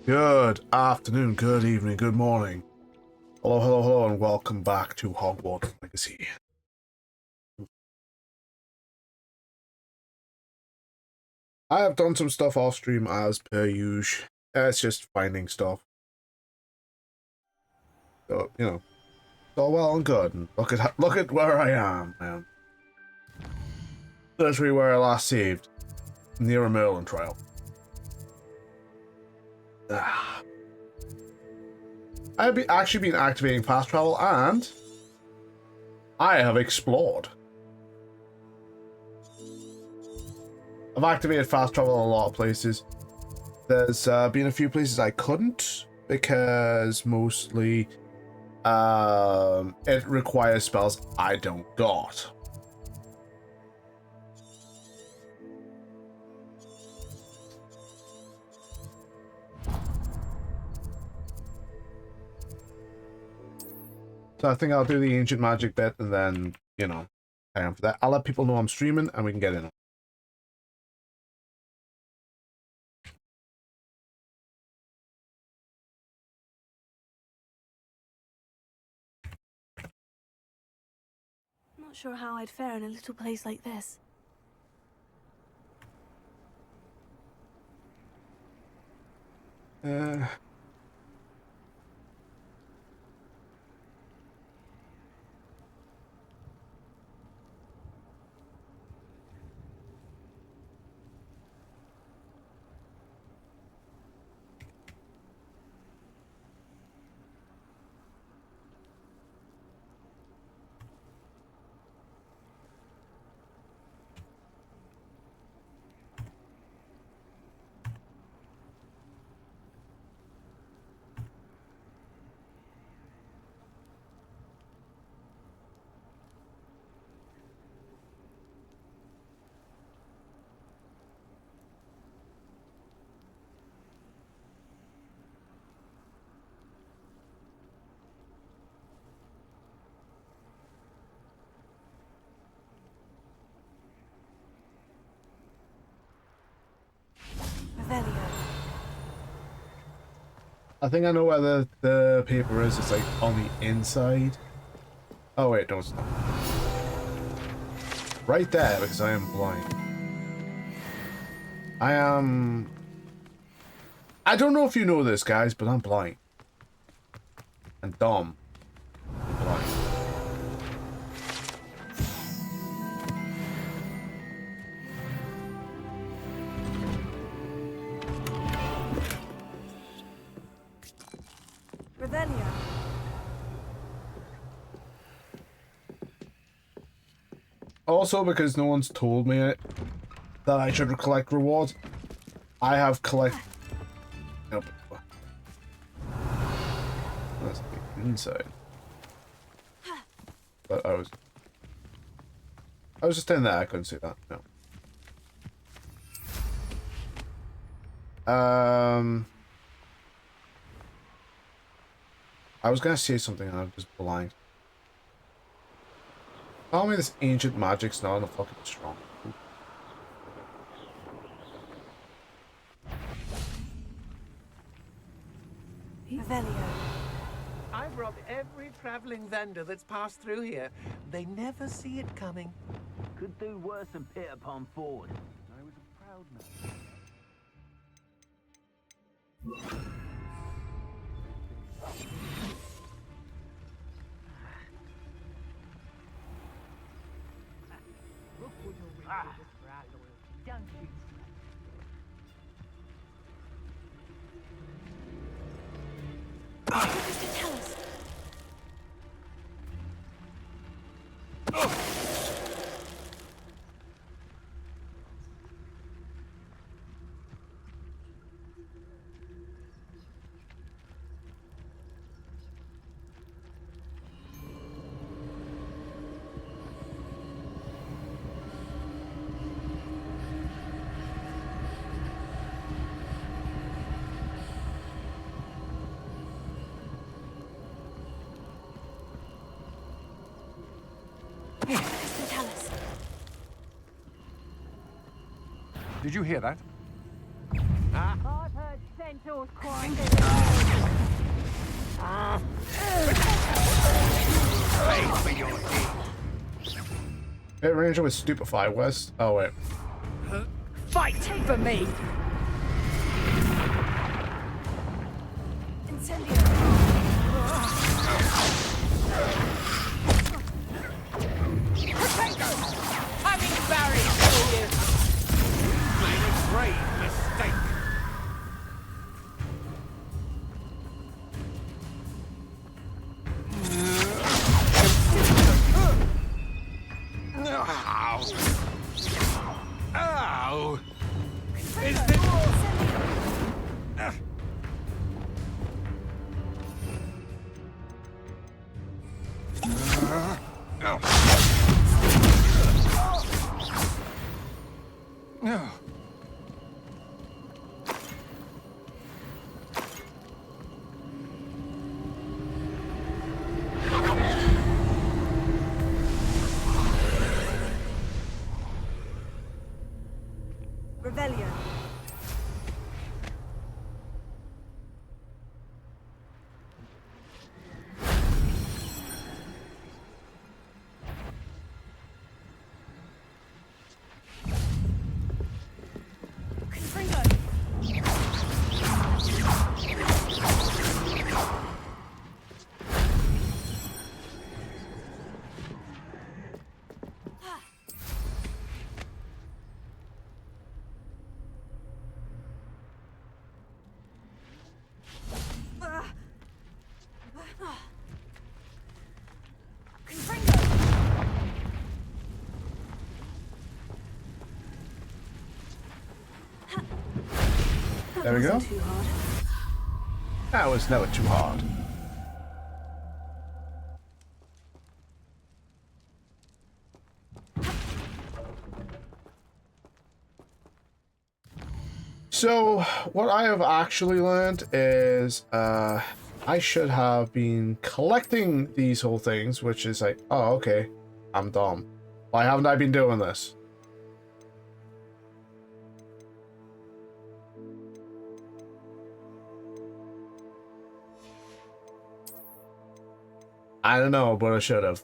Good afternoon, good evening, good morning. Hello, hello, hello, and welcome back to Hogwarts Legacy. I have done some stuff off stream as per usual. It's just finding stuff. So, you know, it's all well and good. And look at where I am, man. Literally where I last saved. Near a Merlin trial. I've actually been activating fast travel, and I have explored. I've activated fast travel in a lot of places. There's been a few places I couldn't because mostly it requires spells I don't got. So I think I'll do the ancient magic bit and then, you know, for that. I'll let people know I'm streaming and we can get in. Not sure how I'd fare in a little place like this. I think I know where the paper is. It's like on the inside. Oh wait, don't stop. Right there, because I am blind. I don't know if you know this, guys, but I'm blind. And dumb. And blind. Also, because no one's told me that I should collect rewards, I have Nope. That's the inside. But I was just in there. I couldn't see that. No. I was gonna say something and I was just blind. Tell me this ancient magic's not enough fucking strong. I've robbed every traveling vendor that's passed through here. They never see it coming. Could do worse than Peter Pan Ford. I was a proud man. Look what you're with this rat loyalty. Young kids. Tell us. Tell us. Did you hear that? I've heard Centaurs crying. Pay for your deed. Hit ranger with stupefy. West. Oh wait. Fight for me! Incendio. Having Barry for you! Made a grave mistake. Ow! Ow! Is this... No. Rebellion. Confringo. There we go. Too hard. That was never too hard. So, what I have actually learned is, I should have been collecting these whole things, which is like, oh, okay, I'm dumb. Why haven't I been doing this? I don't know, but I should have.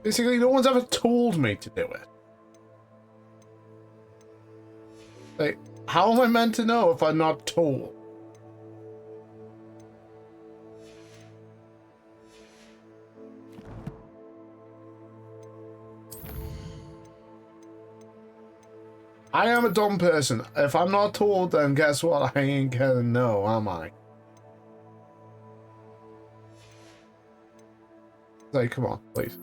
Basically, no one's ever told me to do it. Like, how am I meant to know if I'm not told? I am a dumb person. If I'm not told, then guess what? I ain't gonna know, am I? Like, come on, please.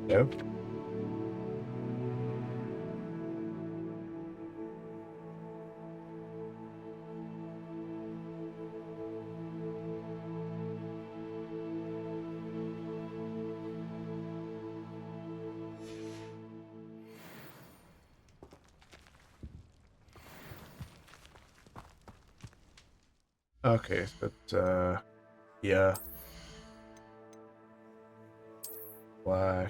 No. Okay, but yeah. Why?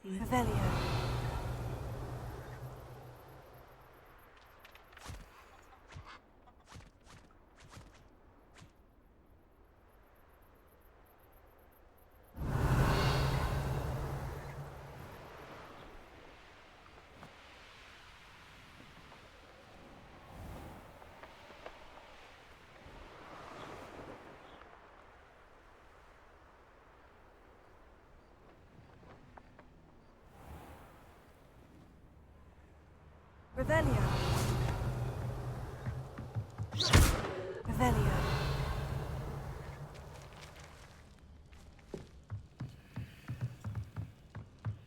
Revelio. Revelio. Revelio.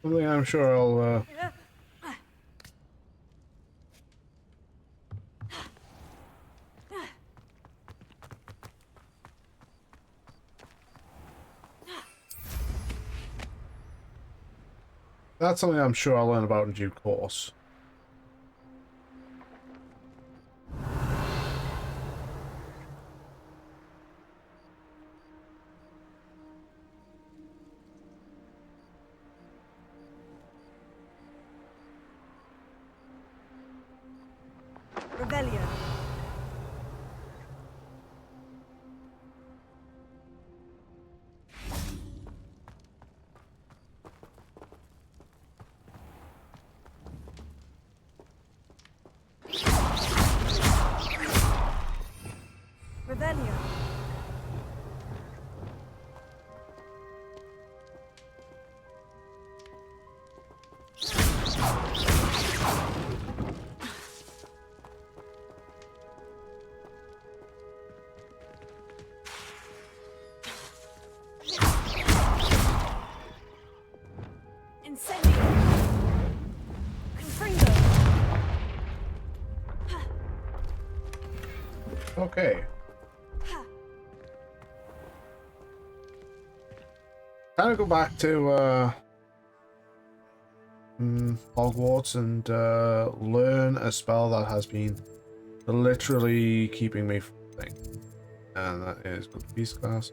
Something I'm sure I'll. That's something I'm sure I'll learn about in due course. Revelio. Revelio. Incendio. Confringo. Okay. Time to go back to Hogwarts and learn a spell that has been literally keeping me from thing. And that is good peace class.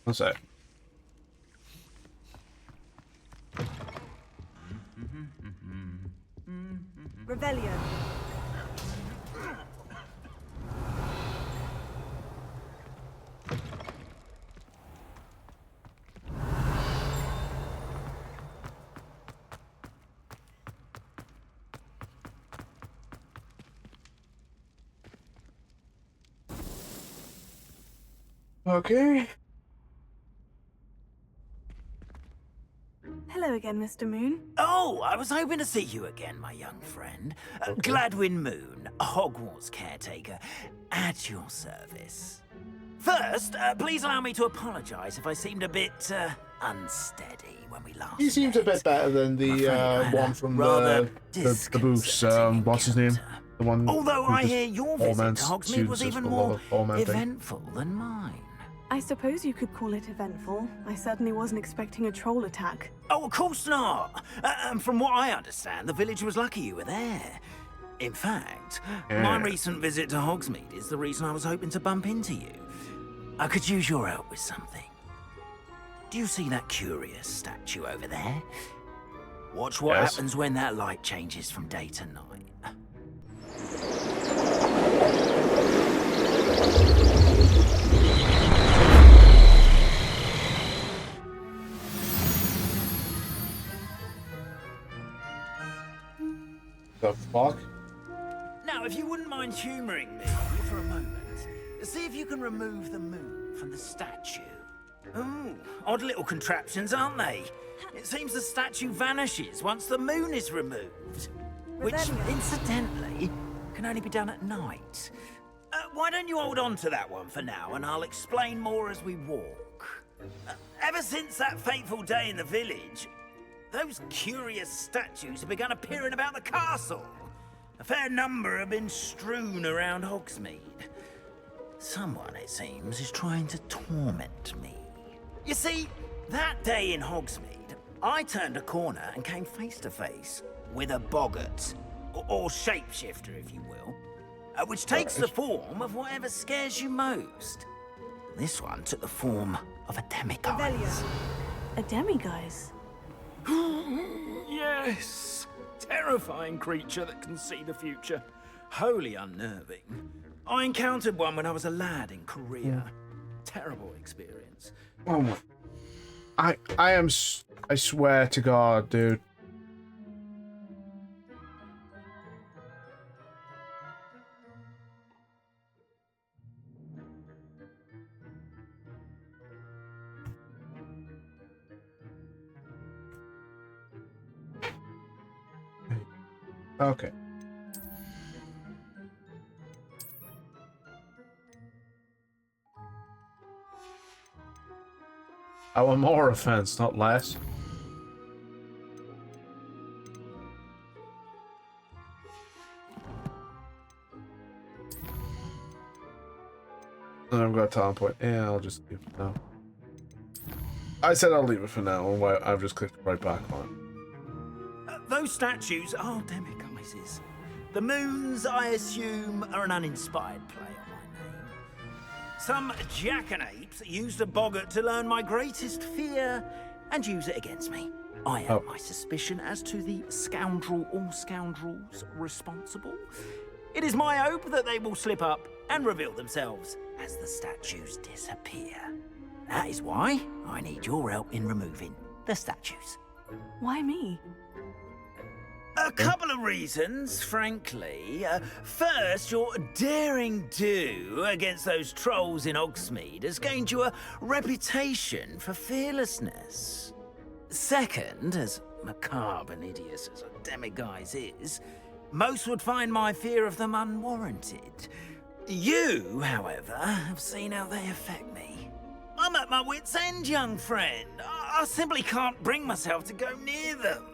One sec. Revelio. Okay. Hello again, Mr. Moon. Oh, I was hoping to see you again, my young friend. Gladwin Moon, Hogwarts caretaker, at your service. First, please allow me to apologise if I seemed a bit unsteady when we last He seems a met. bit better than the one from the booths. What's his name? The one. Although who I just hear your visit torments to Hogsmeade students was with even a lot more of tormenting. eventful than mine. I suppose you could call it eventful. I certainly wasn't expecting a troll attack. Oh, of course not. And from what I understand, the village was lucky you were there. In fact, my recent visit to Hogsmeade is the reason I was hoping to bump into you. I could use your help with something. Do you see that curious statue over there? Watch what Yes. happens when that light changes from day to night. The fuck? Now, if you wouldn't mind humouring me for a moment, see if you can remove the moon from the statue. Ooh, odd little contraptions, aren't they? It seems the statue vanishes once the moon is removed. Which, Revelio. incidentally, can only be done at night. Why don't you hold on to that one for now, and I'll explain more as we walk. Ever since that fateful day in the village, those curious statues have begun appearing about the castle. A fair number have been strewn around Hogsmeade. Someone, it seems, is trying to torment me. You see, that day in Hogsmeade, I turned a corner and came face to face with a boggart, or shapeshifter, if you will, which takes the form of whatever scares you most. This one took the form of a demiguise. Revelio. A demiguise? Yes! Terrifying creature that can see the future. Wholly unnerving. I encountered one when I was a lad in Korea. Terrible experience. Oh my. I swear to God, dude. Okay. I want more offense, not less. I've got a talent point. Yeah, I'll just leave it now. I said I'll leave it for now, and I've just clicked right back on it. Those statues, oh damn it, guys. The moons, I assume, are an uninspired play on my name. Some jackanapes used a boggart to learn my greatest fear and use it against me. I have my suspicion as to the scoundrel or scoundrels responsible. It is my hope that they will slip up and reveal themselves as the statues disappear. That is why I need your help in removing the statues. Why me? A couple of reasons, frankly. First, your daring do against those trolls in Hogsmeade has gained you a reputation for fearlessness. Second, as macabre and hideous as a demiguise is, most would find my fear of them unwarranted. You, however, have seen how they affect me. I'm at my wit's end, young friend. I simply can't bring myself to go near them.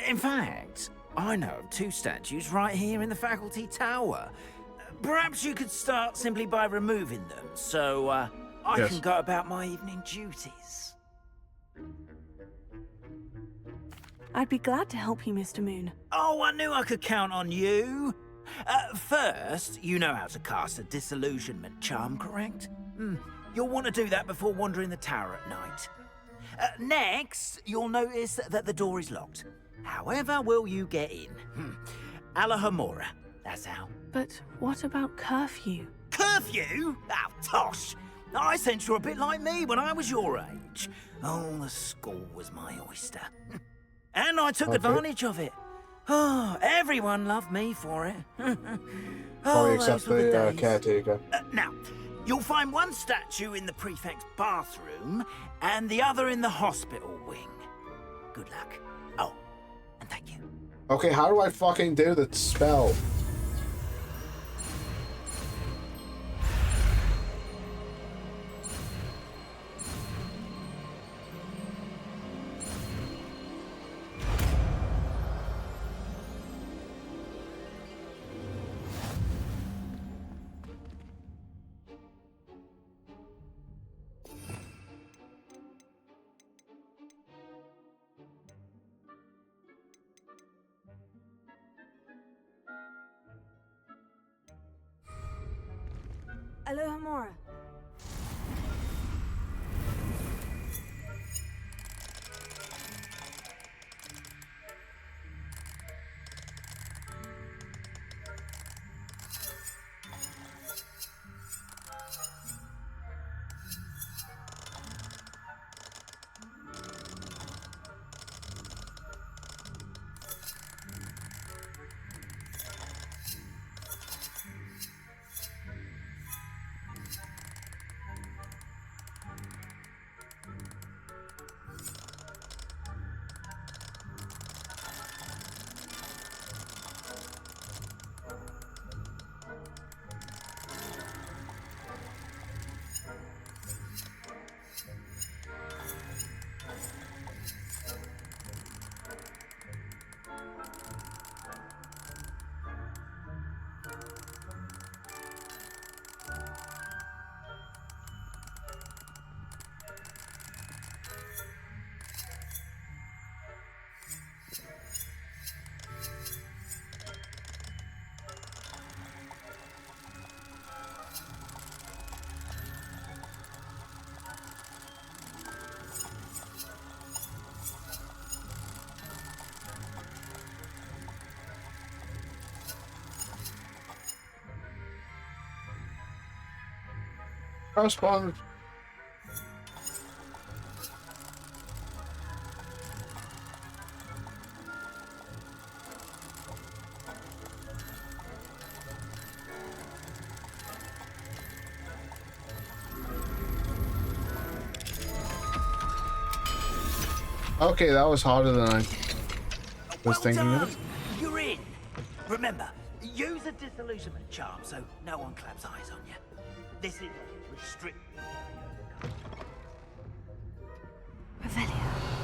In fact, I know of 2 statues right here in the faculty tower. Perhaps you could start simply by removing them, so I can go about my evening duties. I'd be glad to help you, Mr. Moon. Oh, I knew I could count on you. First, you know how to cast a disillusionment charm, correct? You'll want to do that before wandering the tower at night. Next, you'll notice that the door is locked. However will you get in? Alahomora, that's how. But what about curfew? Curfew? Oh, tosh! I sense you're a bit like me when I was your age. Oh, the school was my oyster. And I took advantage of it. Oh, everyone loved me for it. Probably except those were the the days. caretaker. Now, you'll find one statue in the prefect's bathroom and the other in the hospital wing. Good luck. Oh, and thank you. Okay, how do I fucking do the spell? Alohomora. Correspondence. Okay, that was harder than I was Well thinking done. of. You're in. Remember, use a disillusionment charm so no one claps eyes on you. This is a restricted area. Revelio.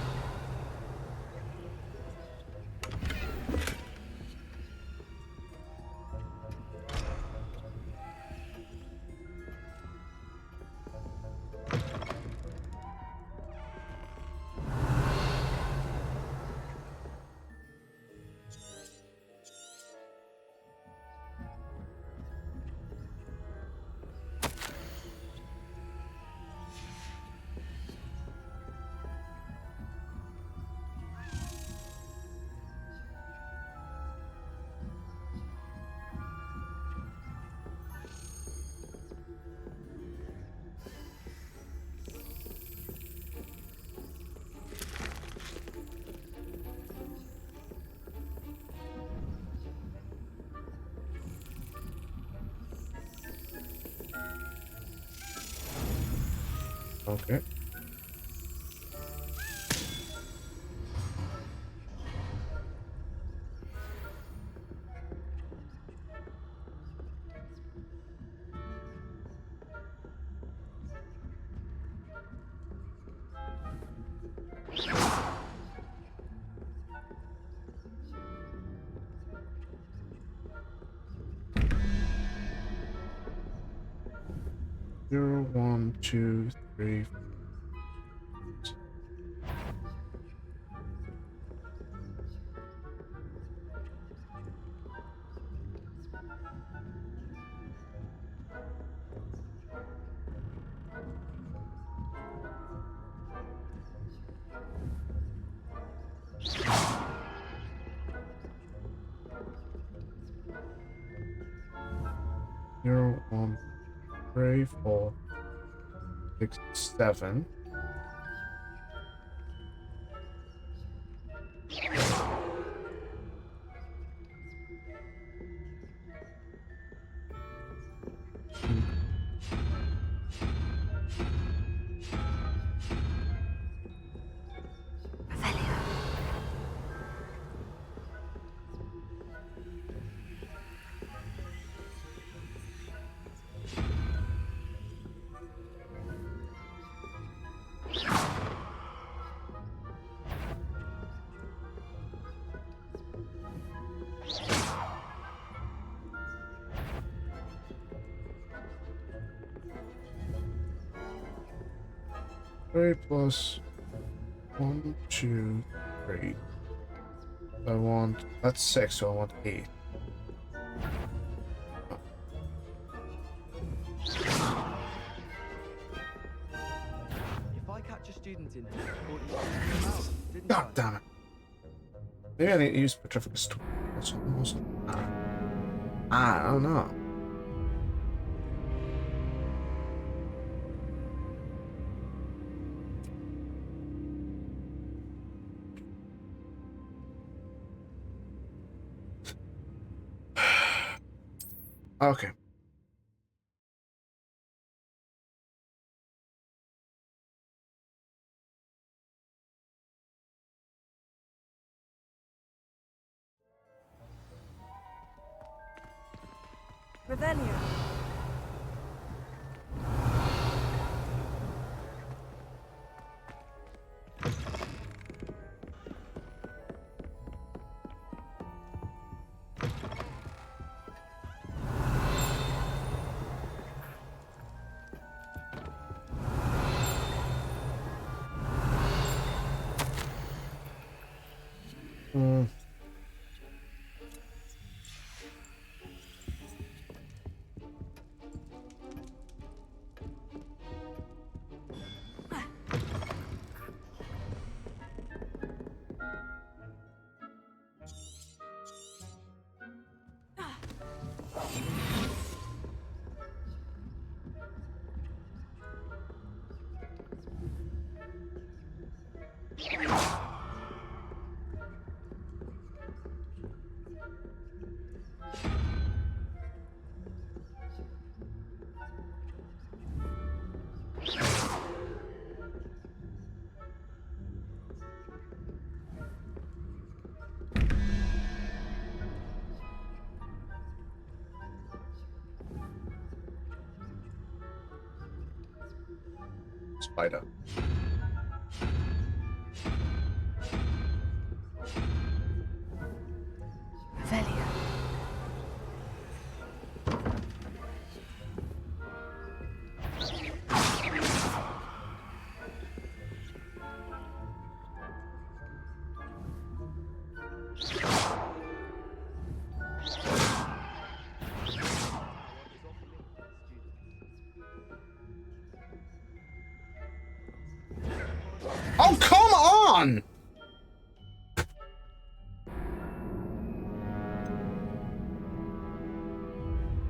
'Kay. Zero, one, two, three. Zero, one, three, four, 6, 7. Revelio. Three plus 1, 2, 3. I want that's 6, so I want 8. If I catch a student in here, I thought you should come out, didn't God I? damn it. Maybe I need to use Petrificus Tool. That's almost. I don't know. Okay. Revelio. Mm. Spider. Revelio. Oh, come on!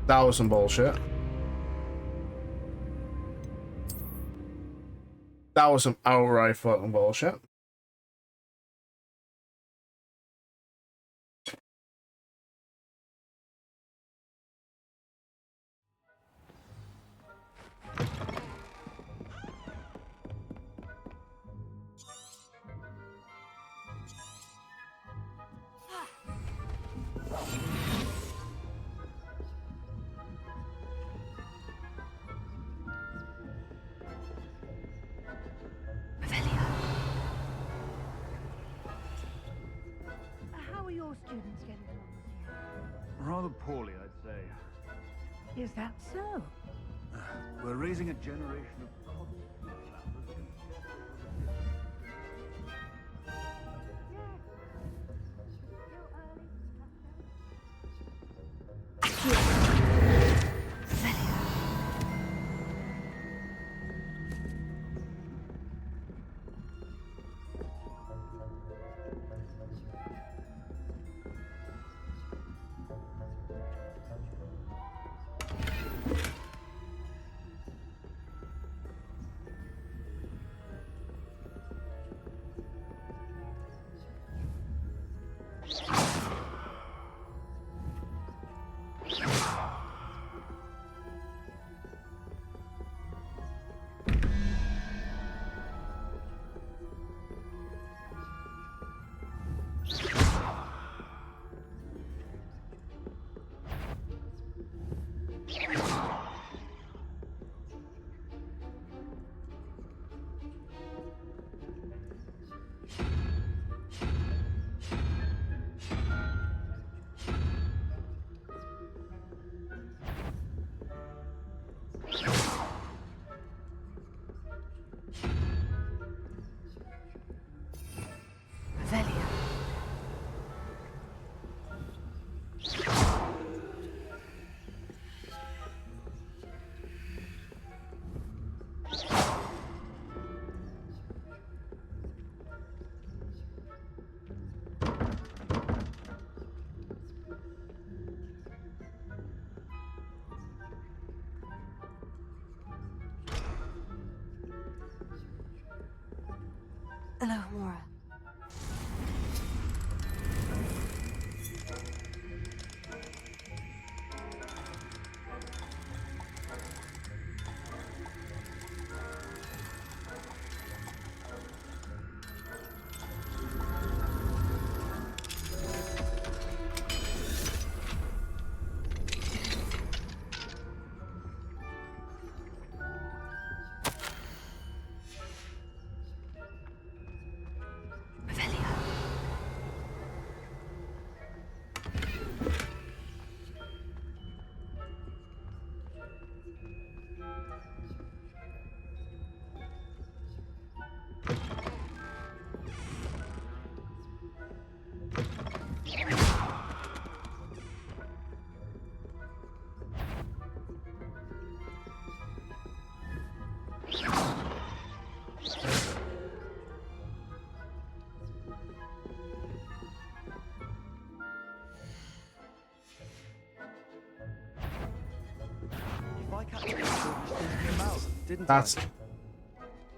That was some bullshit. That was some outright fucking bullshit. How are your students getting along this year? Rather poorly, I'd say. Is that so? We're raising a generation of constant flappers. Hello, Mora. If I catch it, I just in your mouth, didn't That's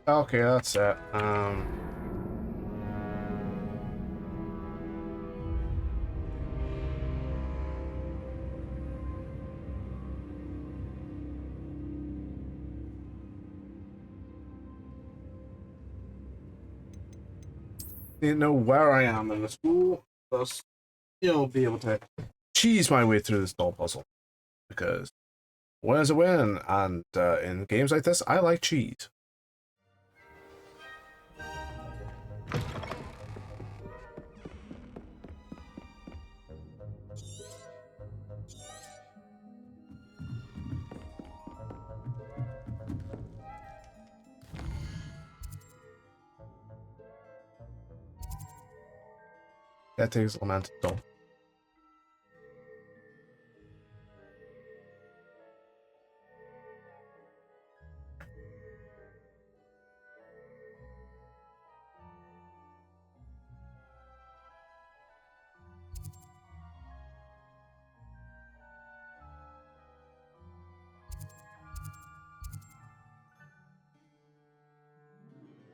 I? okay. That's it. Didn't know where I am in the school. Just, be able to cheese my way through this doll puzzle. Because win is a win, and in games like this, I like cheese. That takes elemental.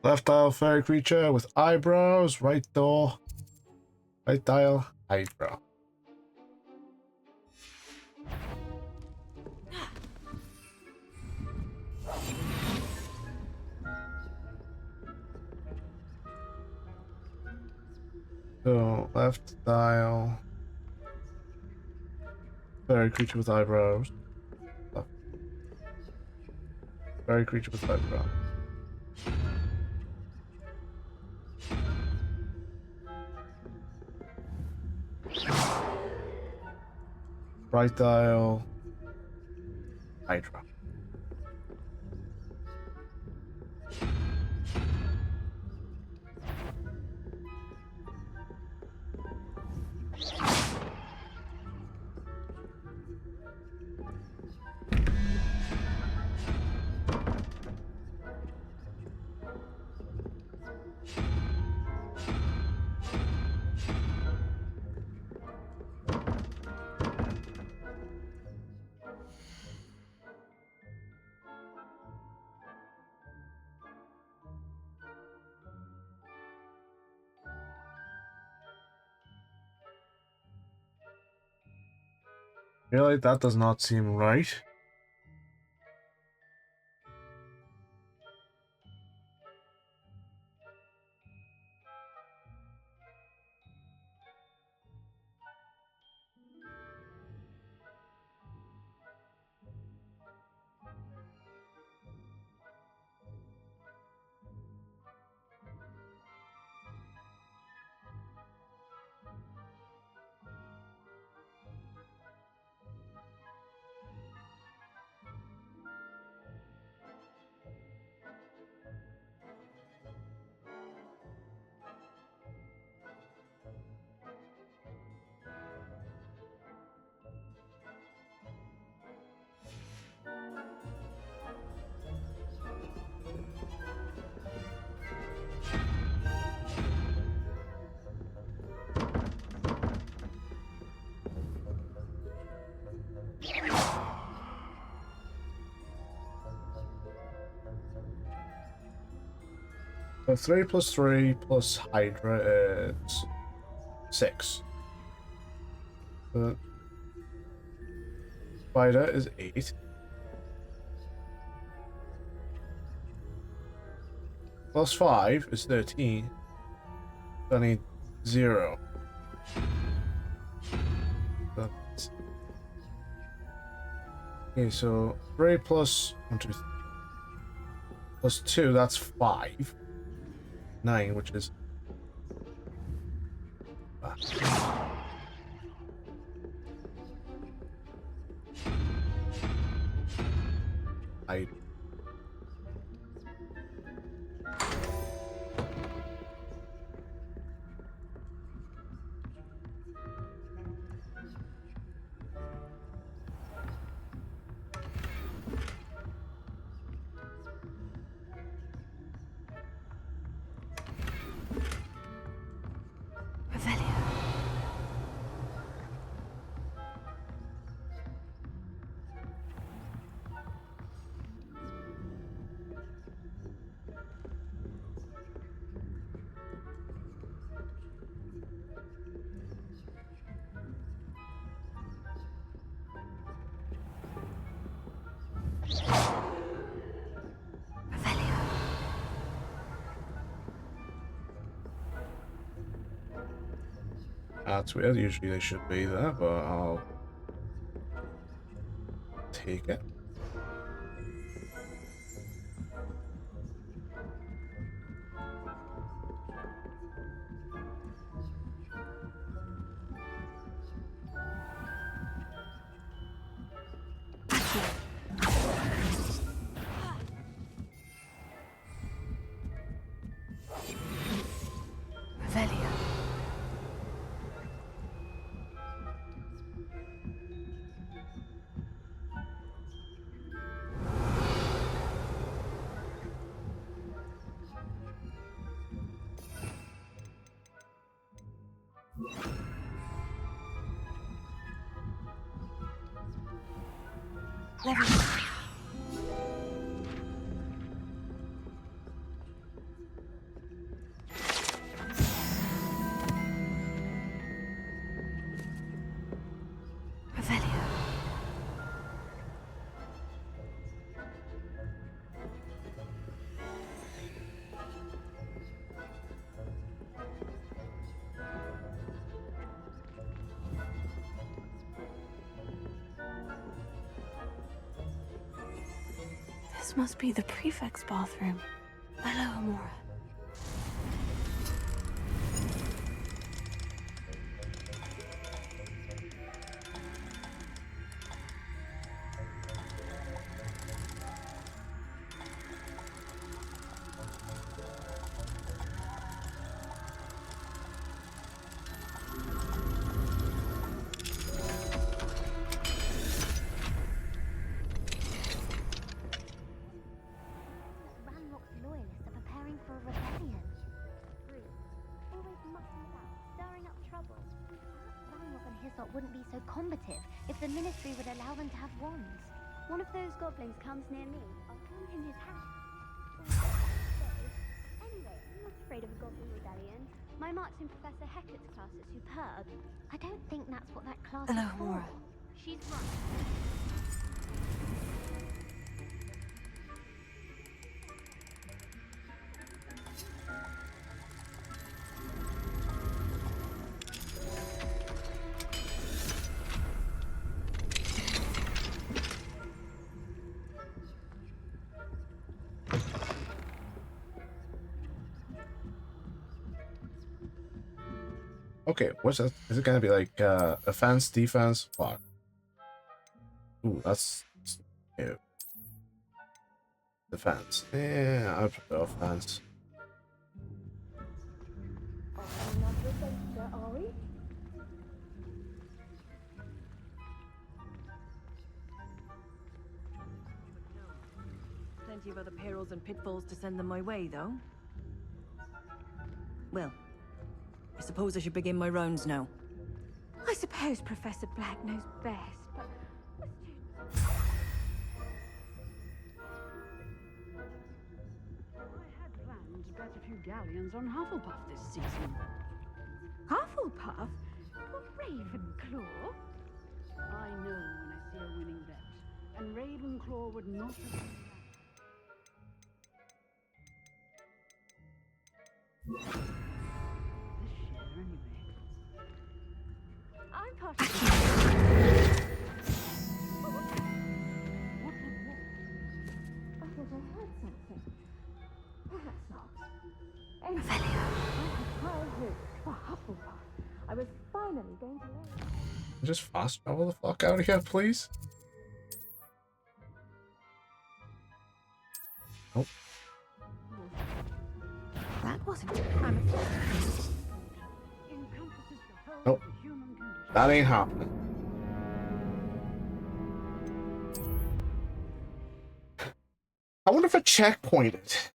Left dial fairy creature with eyebrows. Right door. Right dial eyebrow. So left dial fairy creature with eyebrows. Left. Fairy creature with eyebrows. Right dial Hydra. Really? That does not seem right. So 3 plus 3 plus Hydra is 6. The spider is 8. Plus 5 is 13. So I need 0. That's... Okay, so 3 plus 1, 2, 3. Plus 2, that's 5. 9, which is... I... That's weird. Usually they should be there, but I'll take it. This must be the prefect's bathroom. Hello, Amora. Wouldn't be so combative if the ministry would allow them to have wands. One of those goblins comes near me, I'll put him in his hat. Anyway, I'm not afraid of a goblin rebellion. My marks in Professor Hecat's class are superb. I don't think that's what that class is for. Amora. She's right. Okay, what's that? Is it gonna be like offense, defense? Fuck. Ooh, that's ew. Defense. Yeah, I prefer offense. Plenty of other perils and pitfalls to send them my way, though. Well, I suppose I should begin my rounds now. I suppose Professor Black knows best, but... I had planned to bet a few galleons on Hufflepuff this season. Hufflepuff? What, Ravenclaw? I know when I see a winning bet, and Ravenclaw would not have done that. This share anyway. I'm partial. What? I thought I heard something. Perhaps not. Anyway, I had high hopes for Hufflepuff. I was finally going to learn. Just fast travel the fuck out of here, please. Nope. That wasn't Encompasses the whole Nope. of the human condition. That ain't happening. I wonder if it checkpointed.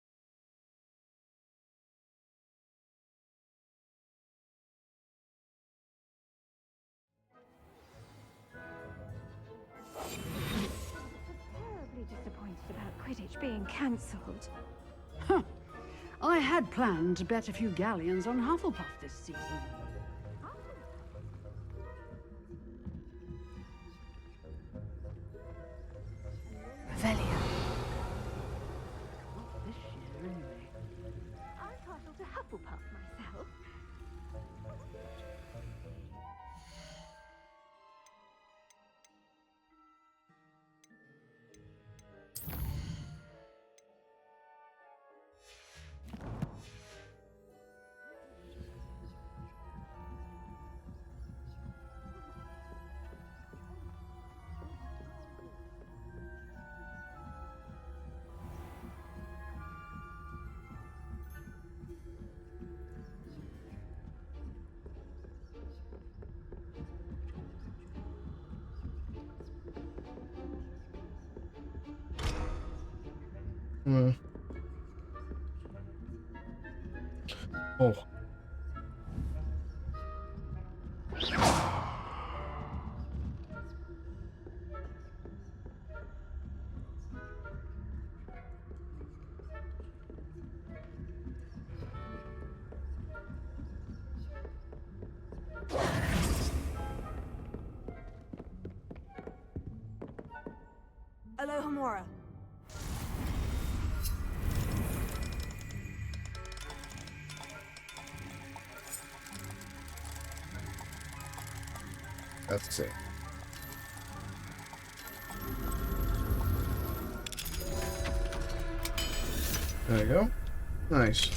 terribly disappointed about Quidditch being cancelled. Huh. I had planned to bet a few galleons on Hufflepuff this season. Revelio. Not this year, anyway. I'm partial to Hufflepuff myself. Hmm. Oh. Alohomora. Let's see. There you go. Nice.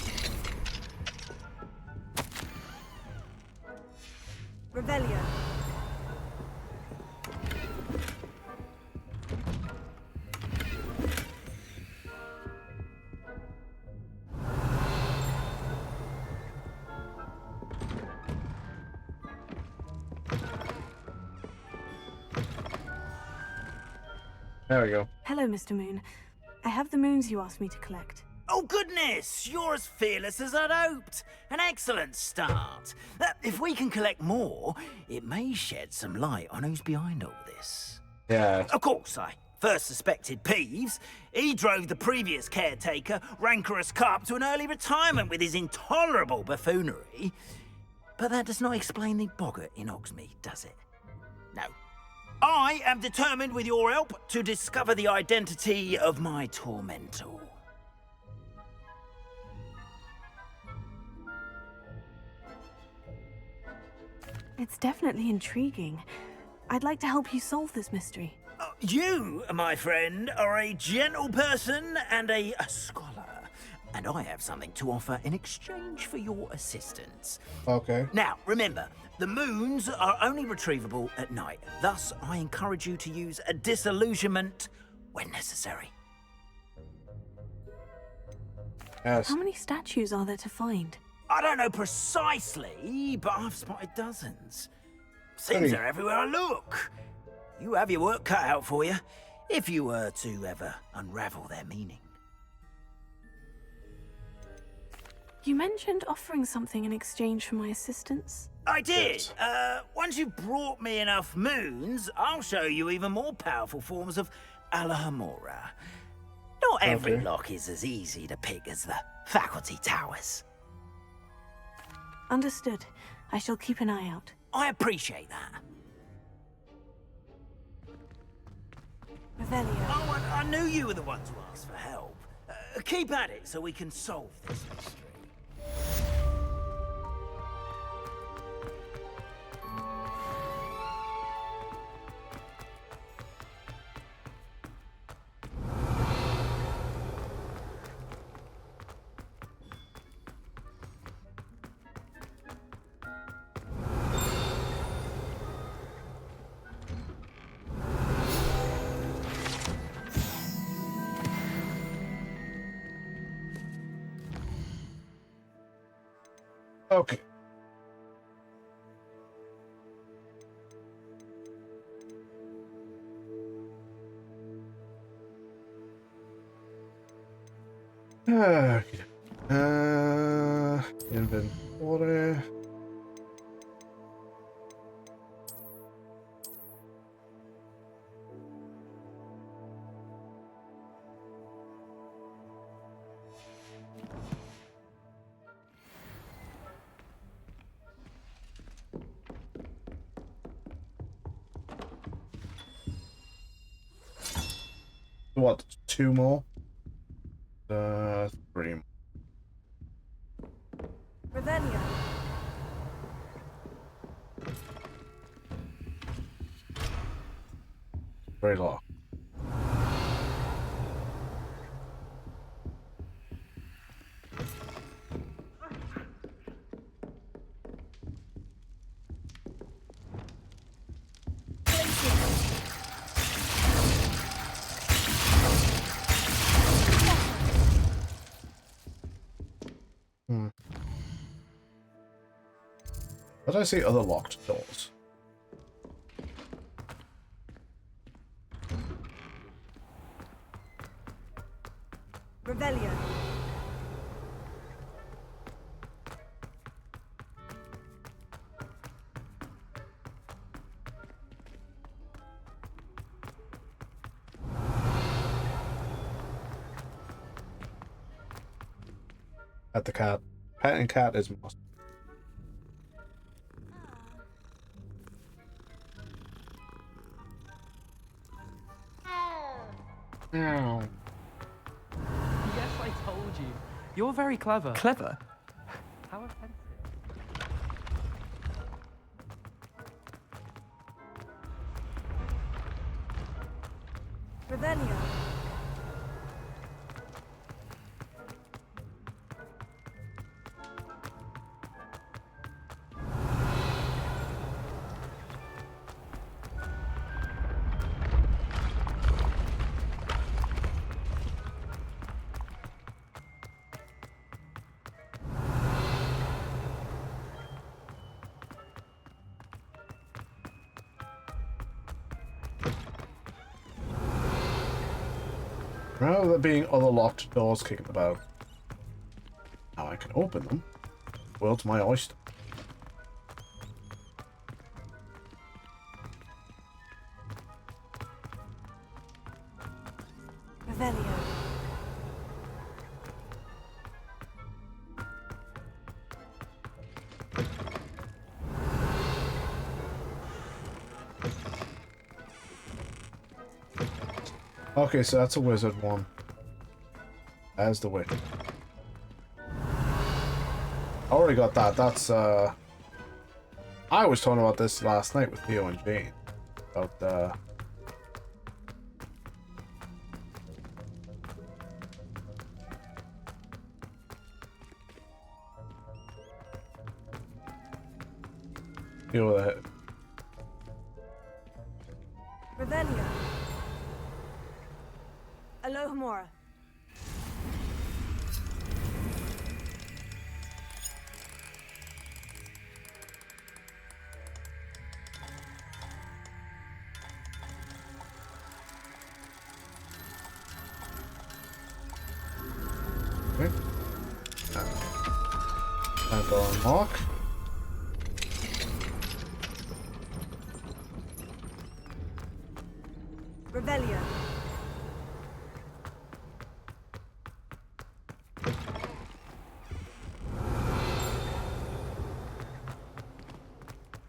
Revelio. There we go. Hello, Mr. Moon. I have the moons you asked me to collect. Oh, goodness! You're as fearless as I'd hoped. An excellent start. If we can collect more, it may shed some light on who's behind all this. Yeah. Of course, I first suspected Peeves. He drove the previous caretaker, Rancorous Carp, to an early retirement with his intolerable buffoonery. But that does not explain the boggart in Hogsmeade, does it? No. I am determined, with your help, to discover the identity of my tormentor. It's definitely intriguing. I'd like to help you solve this mystery. You, my friend, are a gentle person and a scholar. And I have something to offer in exchange for your assistance. Okay. Now, remember, the moons are only retrievable at night. Thus, I encourage you to use a disillusionment when necessary. Yes. How many statues are there to find? I don't know precisely, but I've spotted dozens. Seems Hey. they're everywhere I look. You have your work cut out for you, if you were to ever unravel their meaning. You mentioned offering something in exchange for my assistance. I did. Once you've brought me enough moons, I'll show you even more powerful forms of Alohomora. Not every Okay. lock is as easy to pick as the faculty towers. Understood. I shall keep an eye out. I appreciate that. Revelio. Oh, I knew you were the one to ask for help. Keep at it so we can solve this mystery. Okay. Okay. Inventory. What? 2 more? 3 more. Revelio. Very low. But I see other locked doors. Revelio. At the cat. Pet and cat is must. Ow. Yes, I told you. You're very clever. Clever? How offensive. Revelio. Rather than being other locked doors kicking about. Now I can open them. World's my oyster. Revelio. Okay, so that's a wizard one. As the witch. I already got that. That's I was talking about this last night with Theo and Jane. About deal with it. Revelio. Alohomora. Okay. And go unlock. Revelio.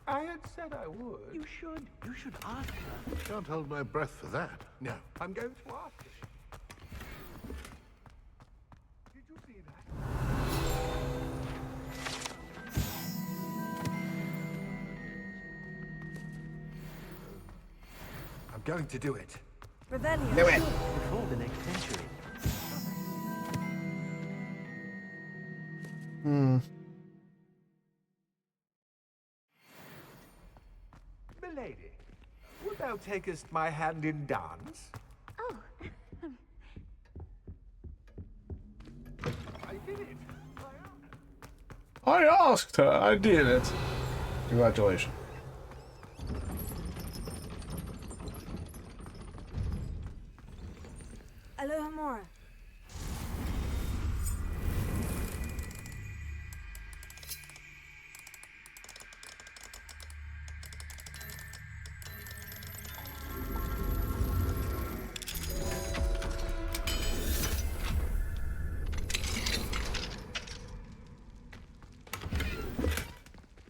I had said I would. You should ask her. Can't hold my breath for that. No, I'm going to ask her. Did you see that? I'm going to do it. Revelio. Do it. Before the next century. Milady, wilt thou takest my hand in dance? Oh. I did it. I asked her. I did it. Congratulations. Alohomora.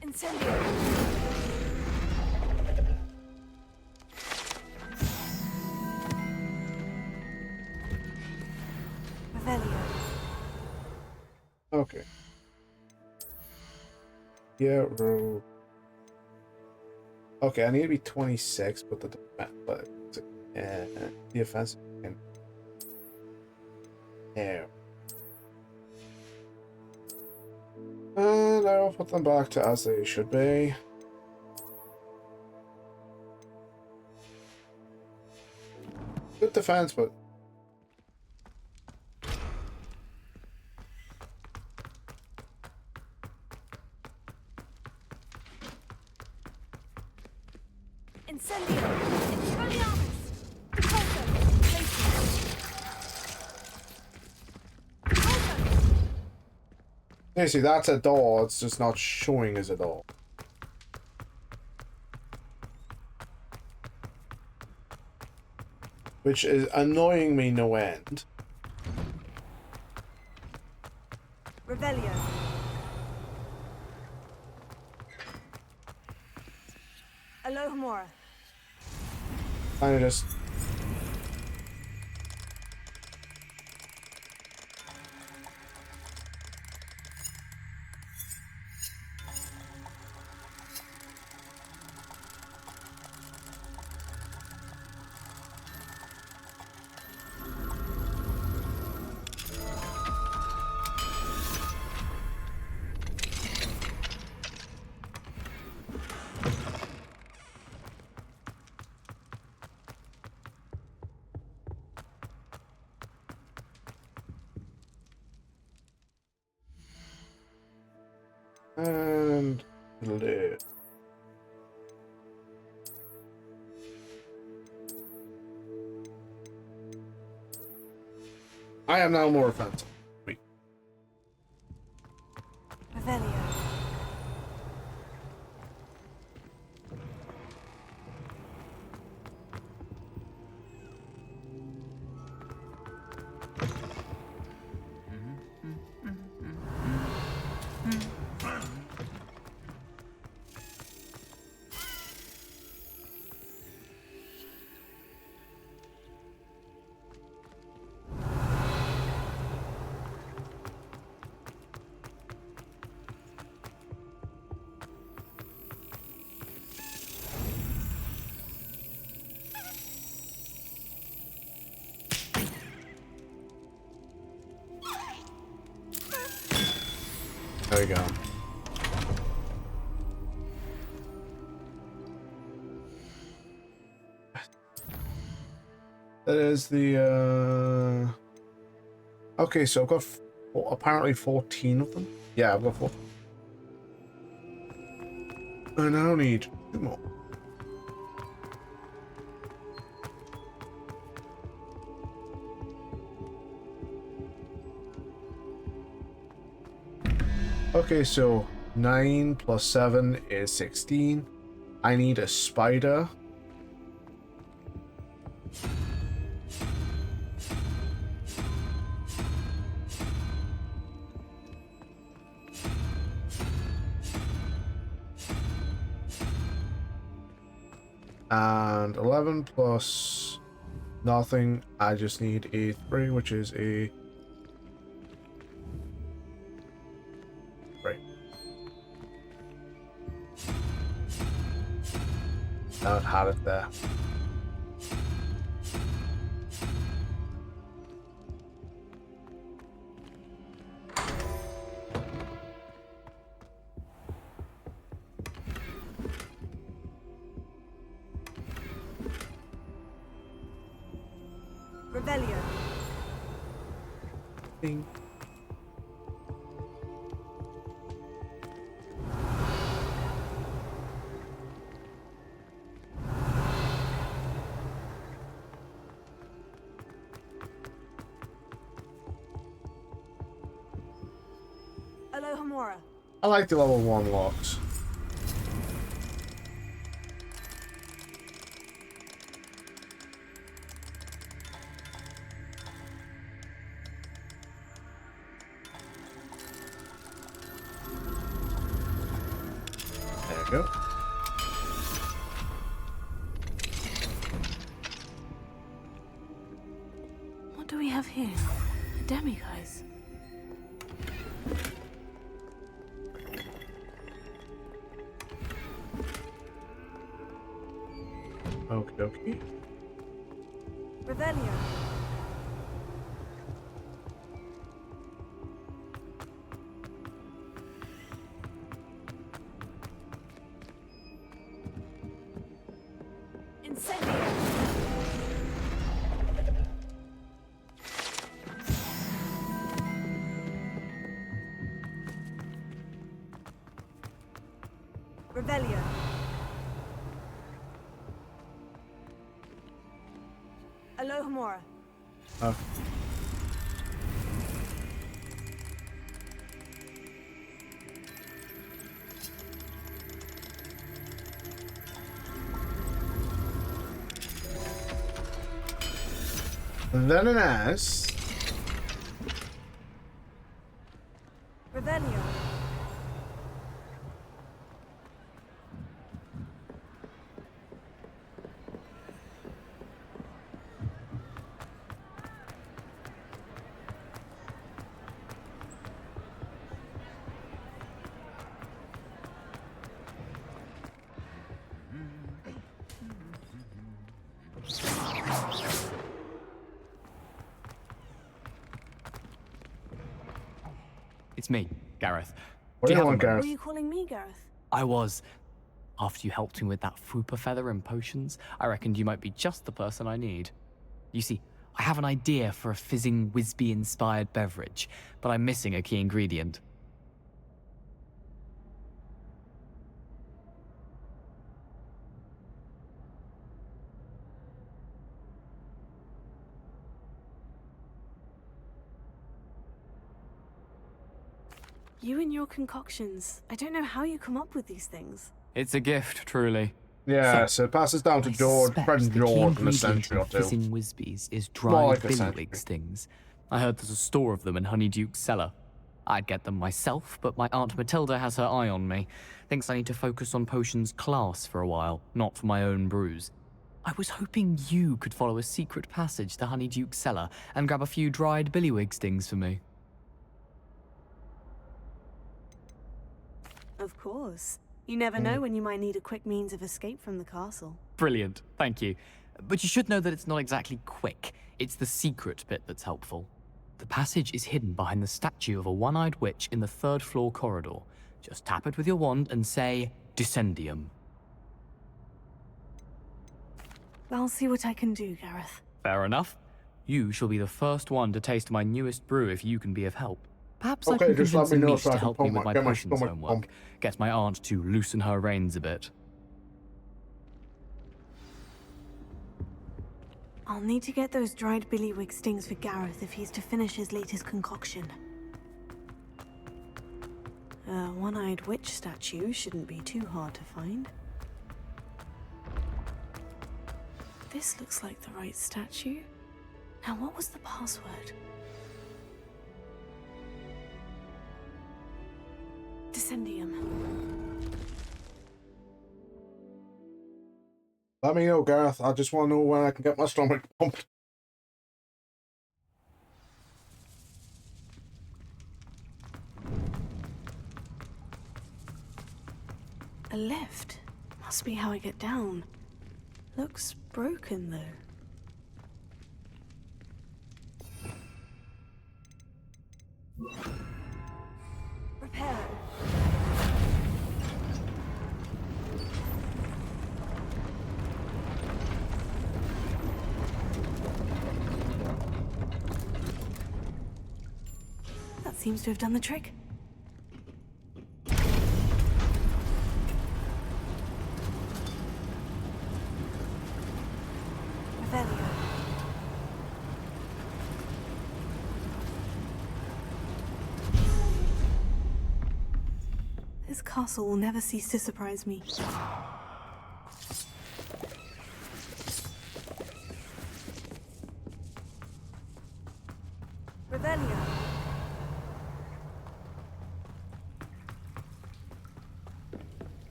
Incendio. Revelio. Okay. Yeah, roll. Okay, I need to be 26, but the offensive can. Yeah. And I will put them back to as they should be. Good defense, but Incendio. Expelliarmus. Repulso. you see, that's a door. It's just not showing as a door. Which is annoying me no end. Revelio. Alohomora. Kind of just And live. I am now more offensive. Wait. Revelio. There we go. That is the okay, so I've got apparently 14 of them. Yeah, I've got 4. I now need 2 more. Okay, so 9 plus 7 is 16. I need a spider. And 11 plus nothing. I just need a 3, which is a 3. Now it had it there. Revelio. Bing. Alohomora. I like the level 1 locks. There we go. What do we have here? A demiguise. Okie dokie. Revelio. Incendio. Revelio. Alohomora. Oh. Then an ass. Revelio. It's me, Gareth. What do you have a want, moment? Gareth? Were you calling me Gareth? I was. After you helped me with that Fupa feather and potions, I reckoned you might be just the person I need. You see, I have an idea for a fizzing Wisby-inspired beverage, but I'm missing a key ingredient. You and your concoctions. I don't know how you come up with these things. It's a gift, truly. Yeah, so it passes down to George, friend The key George in a ingredient century or in two. fizzing Whizbees is More dried like a century. billywig stings. I heard there's a store of them in Honeyduke's cellar. I'd get them myself, but my Aunt Matilda has her eye on me. Thinks I need to focus on potions class for a while, not for my own brews. I was hoping you could follow a secret passage to Honeyduke's cellar and grab a few dried billywig stings for me. Of course. You never know when you might need a quick means of escape from the castle. Brilliant, thank you. But you should know that it's not exactly quick. It's the secret bit that's helpful. The passage is hidden behind the statue of a one-eyed witch in the 3rd floor corridor. Just tap it with your wand and say, Descendium. I'll see what I can do, Gareth. Fair enough. You shall be the first one to taste my newest brew if you can be of help. Perhaps I Okay, can just let convince me know Amish so I to can help me pump with my- my get my potions stomach homework. pumped. Get my aunt to loosen her reins a bit. I'll need to get those dried billywig stings for Gareth if he's to finish his latest concoction. A one-eyed witch statue shouldn't be too hard to find. This looks like the right statue. Now, what was the password? Descendium. Let me know, Gareth. I just want to know when I can get my stomach pumped. A lift. Must be how I get down. Looks broken, though. Repair. That seems to have done the trick. Revelio. This castle will never cease to surprise me. Revelio.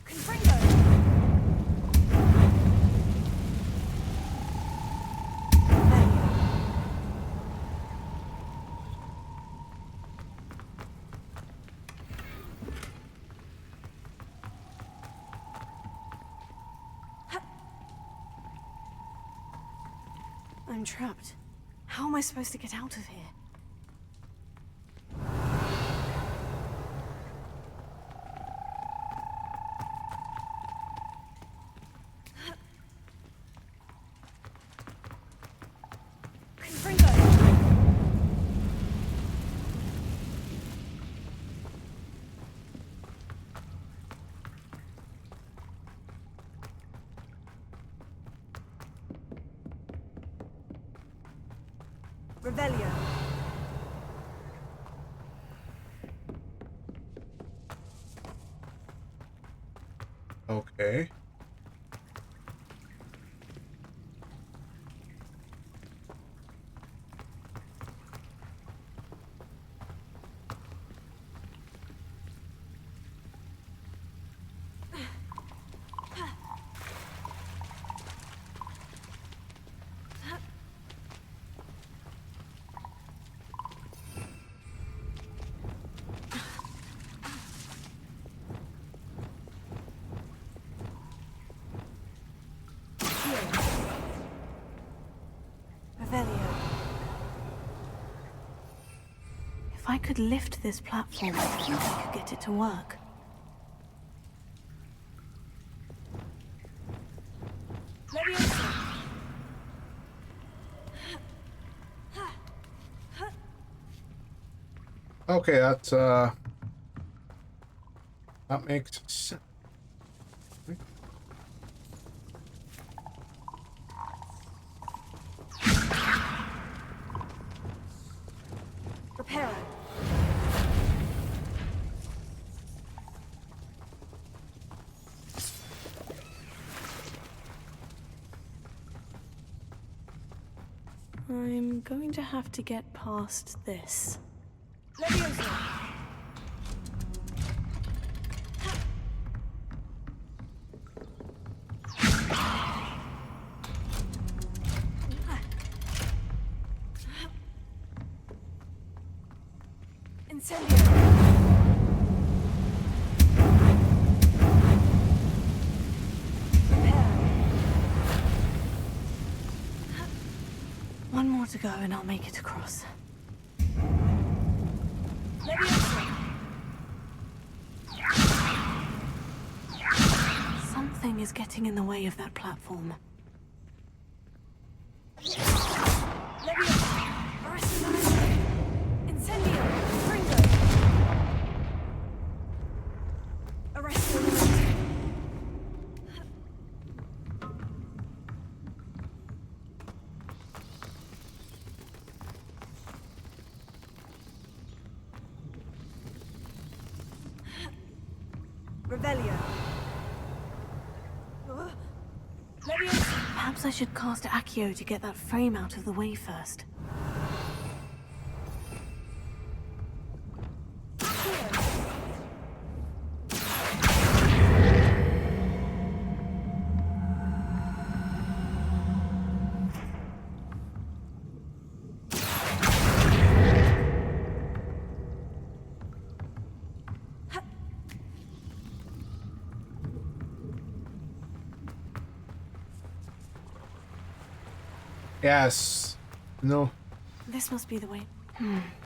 Confringo. I'm trapped. How am I supposed to get out of here? Confringo. Revelio. Okay. Revelio. If I could lift this platform, I think I could get it to work. Okay, that makes sense. I'm going to have to get past this. One more to go and I'll make it across. Something is getting in the way of that platform. Perhaps I should cast Accio to get that frame out of the way first. Yes. No. This must be the way.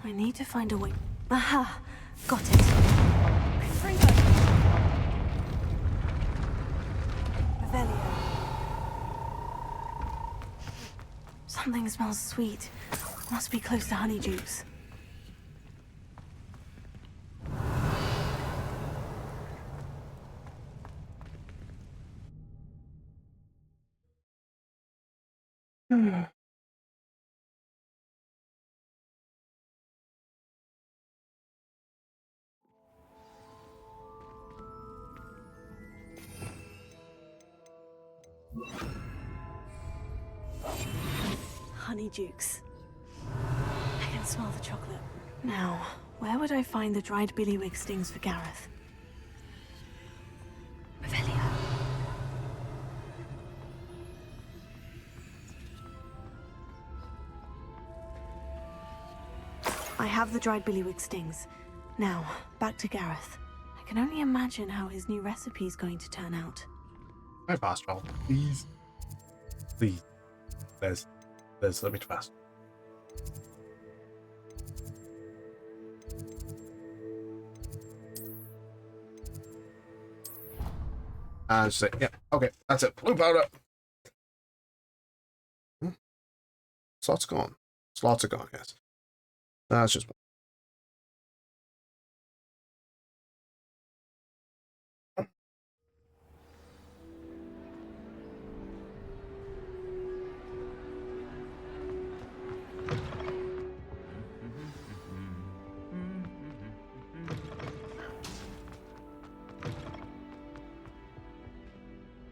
I need to find a way. Aha! Got it. Revelio. Something smells sweet. Must be close to Honeydukes. Honeydukes. I can smell the chocolate. Now, where would I find the dried billywig stings for Gareth? Revelio. I have the dried billywig stings. Now, back to Gareth. I can only imagine how his new recipe's going to turn out. My fast travel, please. Please. Let's let me fast. And say, yeah, okay, that's it. Blue powder. Slots gone. Slots are gone, yes. That's just one.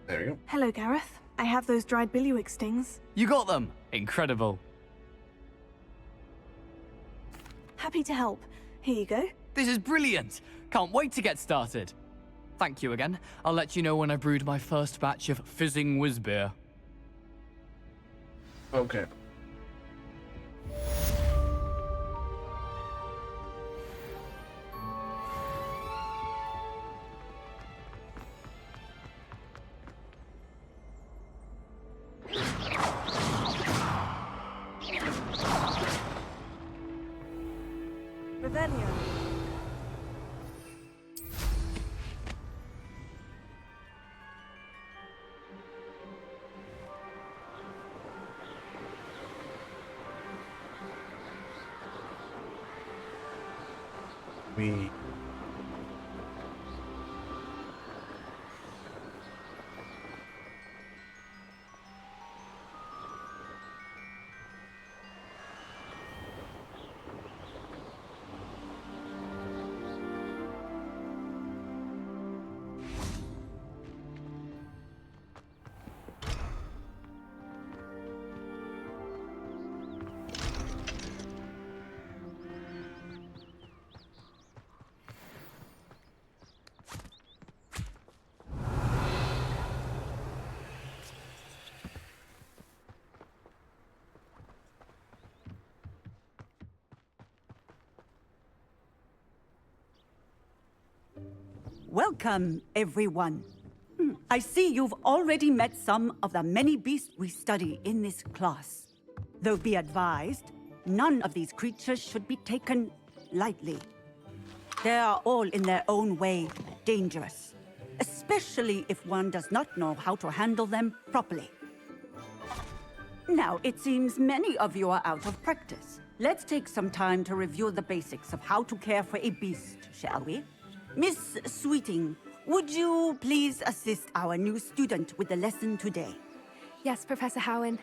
There we go. Hello, Gareth. I have those dried billywig stings. You got them! Incredible. Happy to help. Here you go. This is brilliant! Can't wait to get started. Thank you again. I'll let you know when I brewed my first batch of fizzing whiz beer. Okay. Revelio. We Welcome, everyone. I see you've already met some of the many beasts we study in this class. Though be advised, none of these creatures should be taken lightly. They are all in their own way dangerous, especially if one does not know how to handle them properly. Now, it seems many of you are out of practice. Let's take some time to review the basics of how to care for a beast, shall we? Miss Sweeting, would you please assist our new student with the lesson today? Yes, Professor Howen.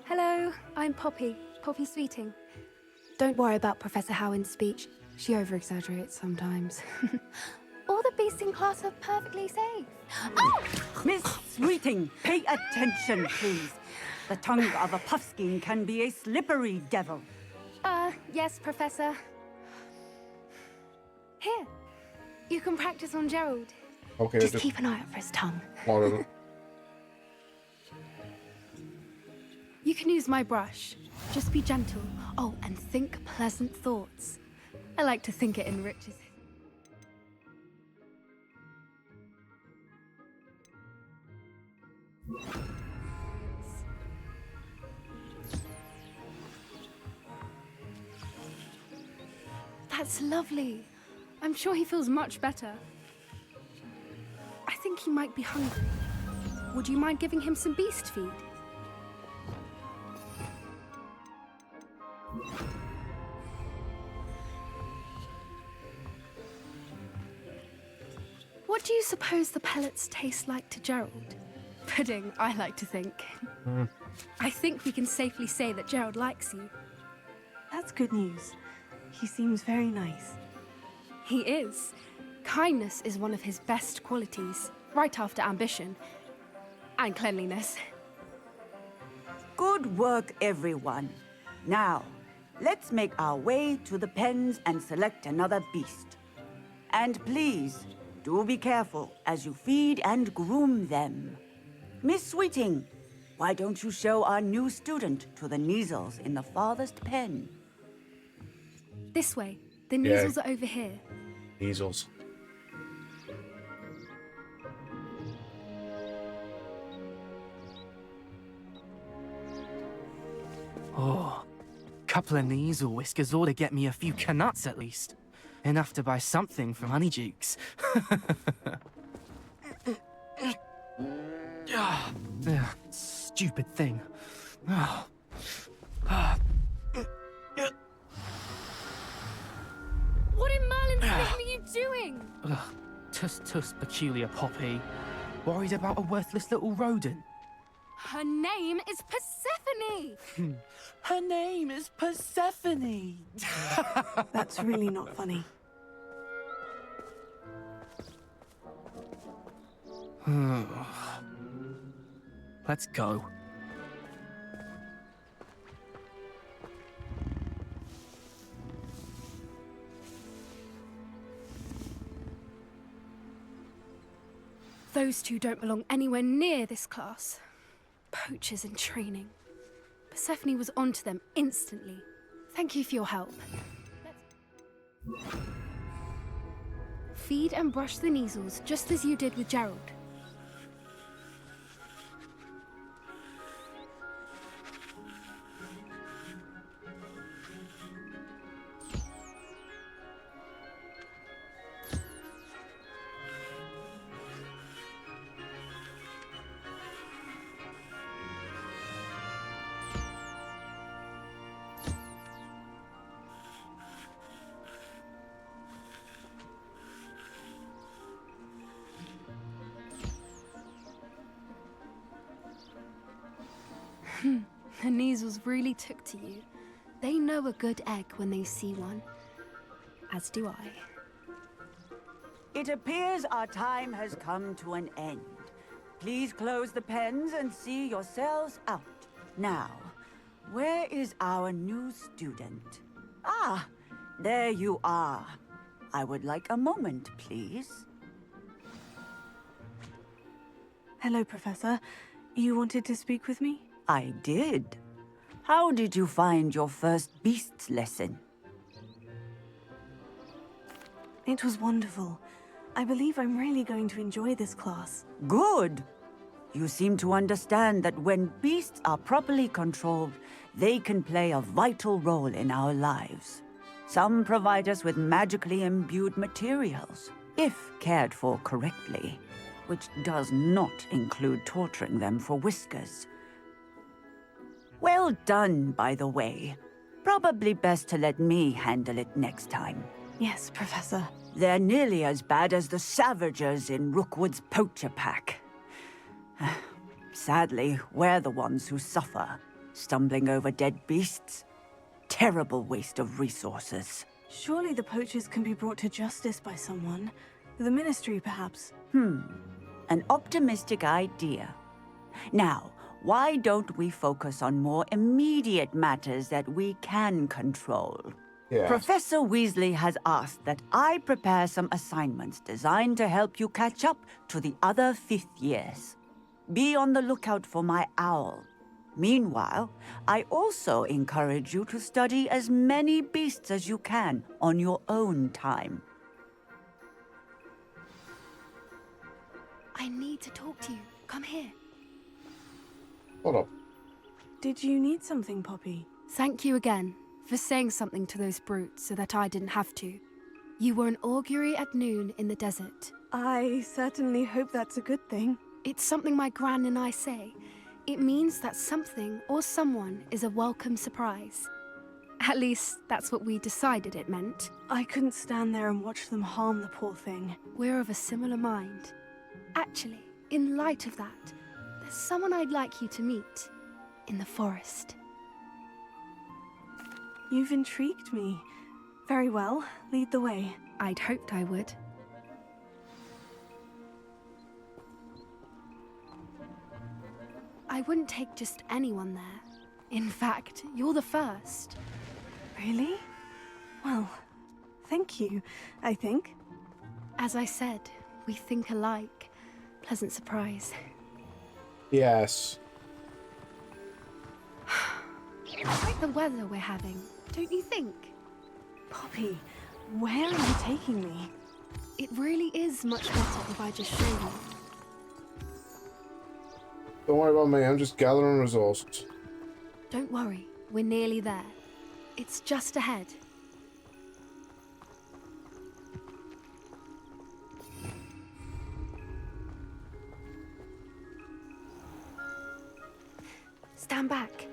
Hello, I'm Poppy Sweeting. Don't worry about Professor Howen's speech. She over-exaggerates sometimes. All the beasts in class are perfectly safe. Oh! Miss Sweeting, pay attention, please. The tongue of a puffskein can be a slippery devil. Yes, Professor. Here, you can practice on Gerald. Okay. Just keep an eye out for his tongue. You can use my brush. Just be gentle. Oh, and think pleasant thoughts. I like to think it enriches it. That's lovely. I'm sure he feels much better. I think he might be hungry. Would you mind giving him some beast feed? What do you suppose the pellets taste like to Gerald? Pudding, I like to think. I think we can safely say that Gerald likes you. That's good news. He seems very nice. He is. Kindness is one of his best qualities, right after ambition. And cleanliness. Good work, everyone. Now, let's make our way to the pens and select another beast. And please, do be careful as you feed and groom them. Miss Sweeting, why don't you show our new student to the Neasels in the farthest pen? This way. The Neasels are over here. Neasels. Oh, couple of Neasel whiskers ought to get me a few canuts at least. Enough to buy something from Honeydukes. Stupid thing. What in Merlin's name are you doing? Tuss, peculiar Poppy. Worried about a worthless little rodent. Her name is Persephone! Her name is Persephone! That's really not funny. Let's go. Those two don't belong anywhere near this class. Poachers in training. Persephone was onto them instantly. Thank you for your help. Feed and brush the Neasels just as you did with Gerald. The Neasels really took to you. They know a good egg when they see one. As do I. It appears our time has come to an end. Please close the pens and see yourselves out. Now, where is our new student? Ah, there you are. I would like a moment, please. Hello, Professor. You wanted to speak with me? I did. How did you find your first beasts lesson? It was wonderful. I believe I'm really going to enjoy this class. Good. You seem to understand that when beasts are properly controlled, they can play a vital role in our lives. Some provide us with magically imbued materials, if cared for correctly, which does not include torturing them for whiskers. Well done, by the way. Probably best to let me handle it next time. Yes, Professor. They're nearly as bad as the Savagers in Rookwood's poacher pack. Sadly, we're the ones who suffer, stumbling over dead beasts. Terrible waste of resources. Surely the poachers can be brought to justice by someone. The Ministry, perhaps. An optimistic idea. Now, why don't we focus on more immediate matters that we can control? Yeah. Professor Weasley has asked that I prepare some assignments designed to help you catch up to the other 5th years. Be on the lookout for my owl. Meanwhile, I also encourage you to study as many beasts as you can on your own time. I need to talk to you. Come here. Hold up. Did you need something, Poppy? Thank you again for saying something to those brutes so that I didn't have to. You were an augury at noon in the desert. I certainly hope that's a good thing. It's something my gran and I say. It means that something or someone is a welcome surprise. At least, that's what we decided it meant. I couldn't stand there and watch them harm the poor thing. We're of a similar mind. Actually, in light of that, there's someone I'd like you to meet in the forest. You've intrigued me. Very well, lead the way. I'd hoped I would. I wouldn't take just anyone there. In fact, you're the first. Really? Well, thank you, I think. As I said, we think alike. Pleasant surprise. Yes. I like the weather we're having, don't you think? Poppy, where are you taking me? It really is much better if I just show you. Don't worry about me, I'm just gathering resources. Don't worry, we're nearly there. It's just ahead. Stand back.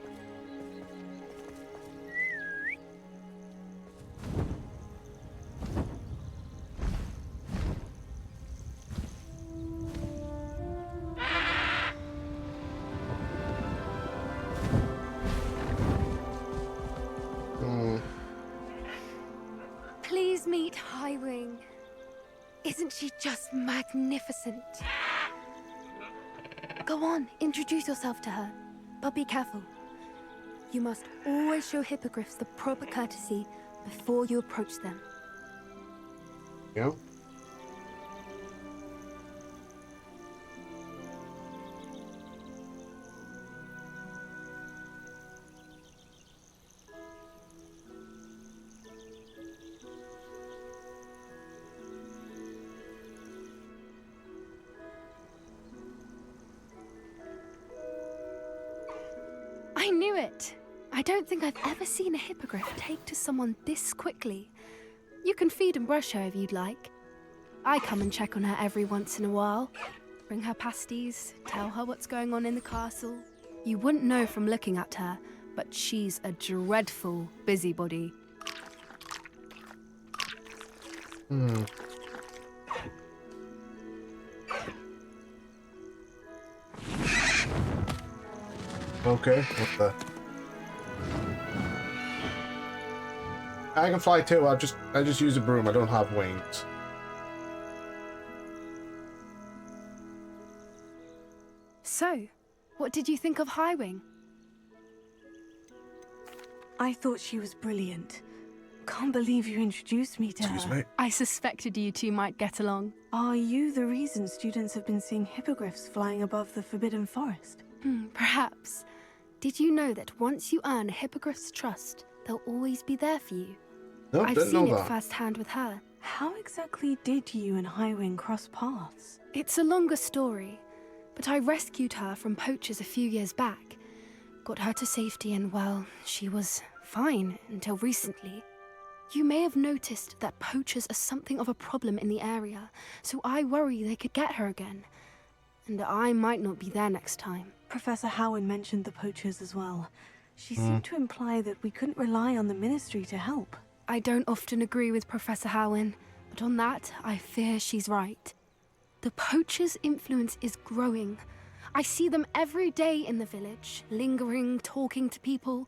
Please meet Highwing. Isn't she just magnificent? Go on, introduce yourself to her. But be careful. You must always show hippogriffs the proper courtesy before you approach them. Yeah. I knew it! I don't think I've ever seen a hippogriff take to someone this quickly. You can feed and brush her if you'd like. I come and check on her every once in a while. Bring her pasties, tell her what's going on in the castle. You wouldn't know from looking at her, but she's a dreadful busybody. Okay, what the? I can fly too, I just use a broom, I don't have wings. So, what did you think of Highwing? I thought she was brilliant. Can't believe you introduced me to her. Excuse me. I suspected you two might get along. Are you the reason students have been seeing hippogriffs flying above the Forbidden Forest? Perhaps. Did you know that once you earn a hippogriff's trust, they'll always be there for you? Nope, I've didn't seen know it that. firsthand with her. How exactly did you and Highwing cross paths? It's a longer story, but I rescued her from poachers a few years back. Got her to safety and, well, she was fine until recently. You may have noticed that poachers are something of a problem in the area, so I worry they could get her again. And I might not be there next time. Professor Howin mentioned the poachers as well. She seemed to imply that we couldn't rely on the Ministry to help. I don't often agree with Professor Howin, but on that, I fear she's right. The poachers' influence is growing. I see them every day in the village, lingering, talking to people.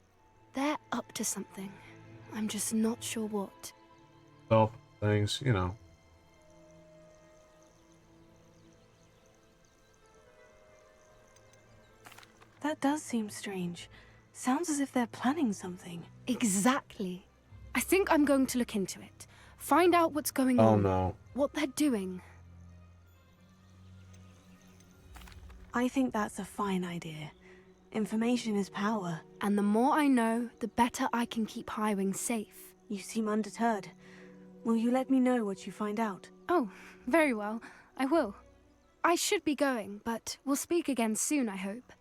They're up to something. I'm just not sure what. So, things, you know. That does seem strange. Sounds as if they're planning something. Exactly. I think I'm going to look into it. Find out what's going on. Oh no. What they're doing. I think that's a fine idea. Information is power. And the more I know, the better I can keep Highwing safe. You seem undeterred. Will you let me know what you find out? Oh, very well. I will. I should be going, but we'll speak again soon, I hope.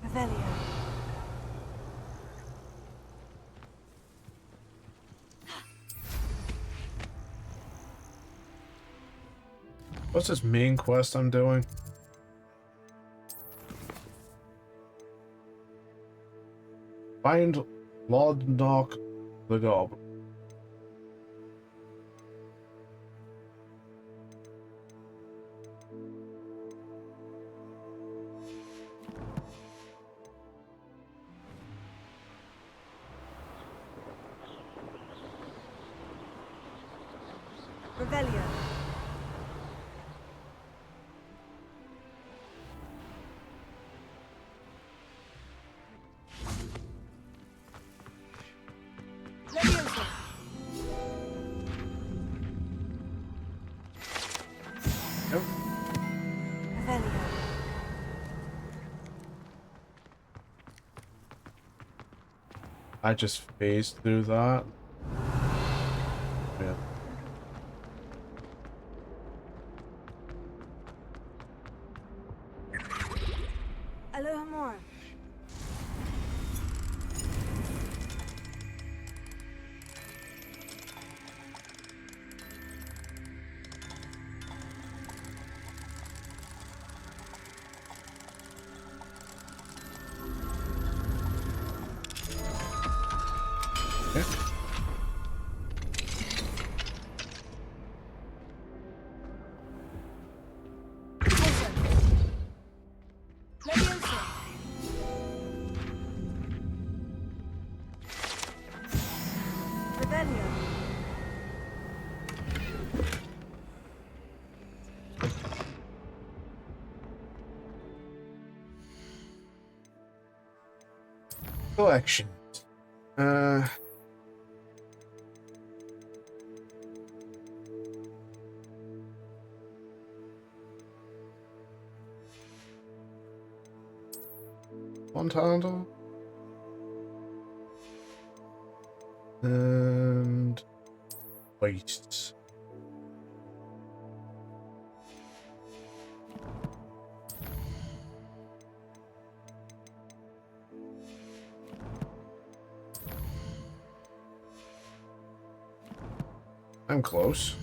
Revelio. What's this main quest I'm doing? Find Lodnock the Goblin. Revelio. Leviosa. Yep. Revelio. I just phased through that. Yeah. Alohomora. Yeah. Leviosa. Revelio. Collections. One talent. And wastes. I'm close.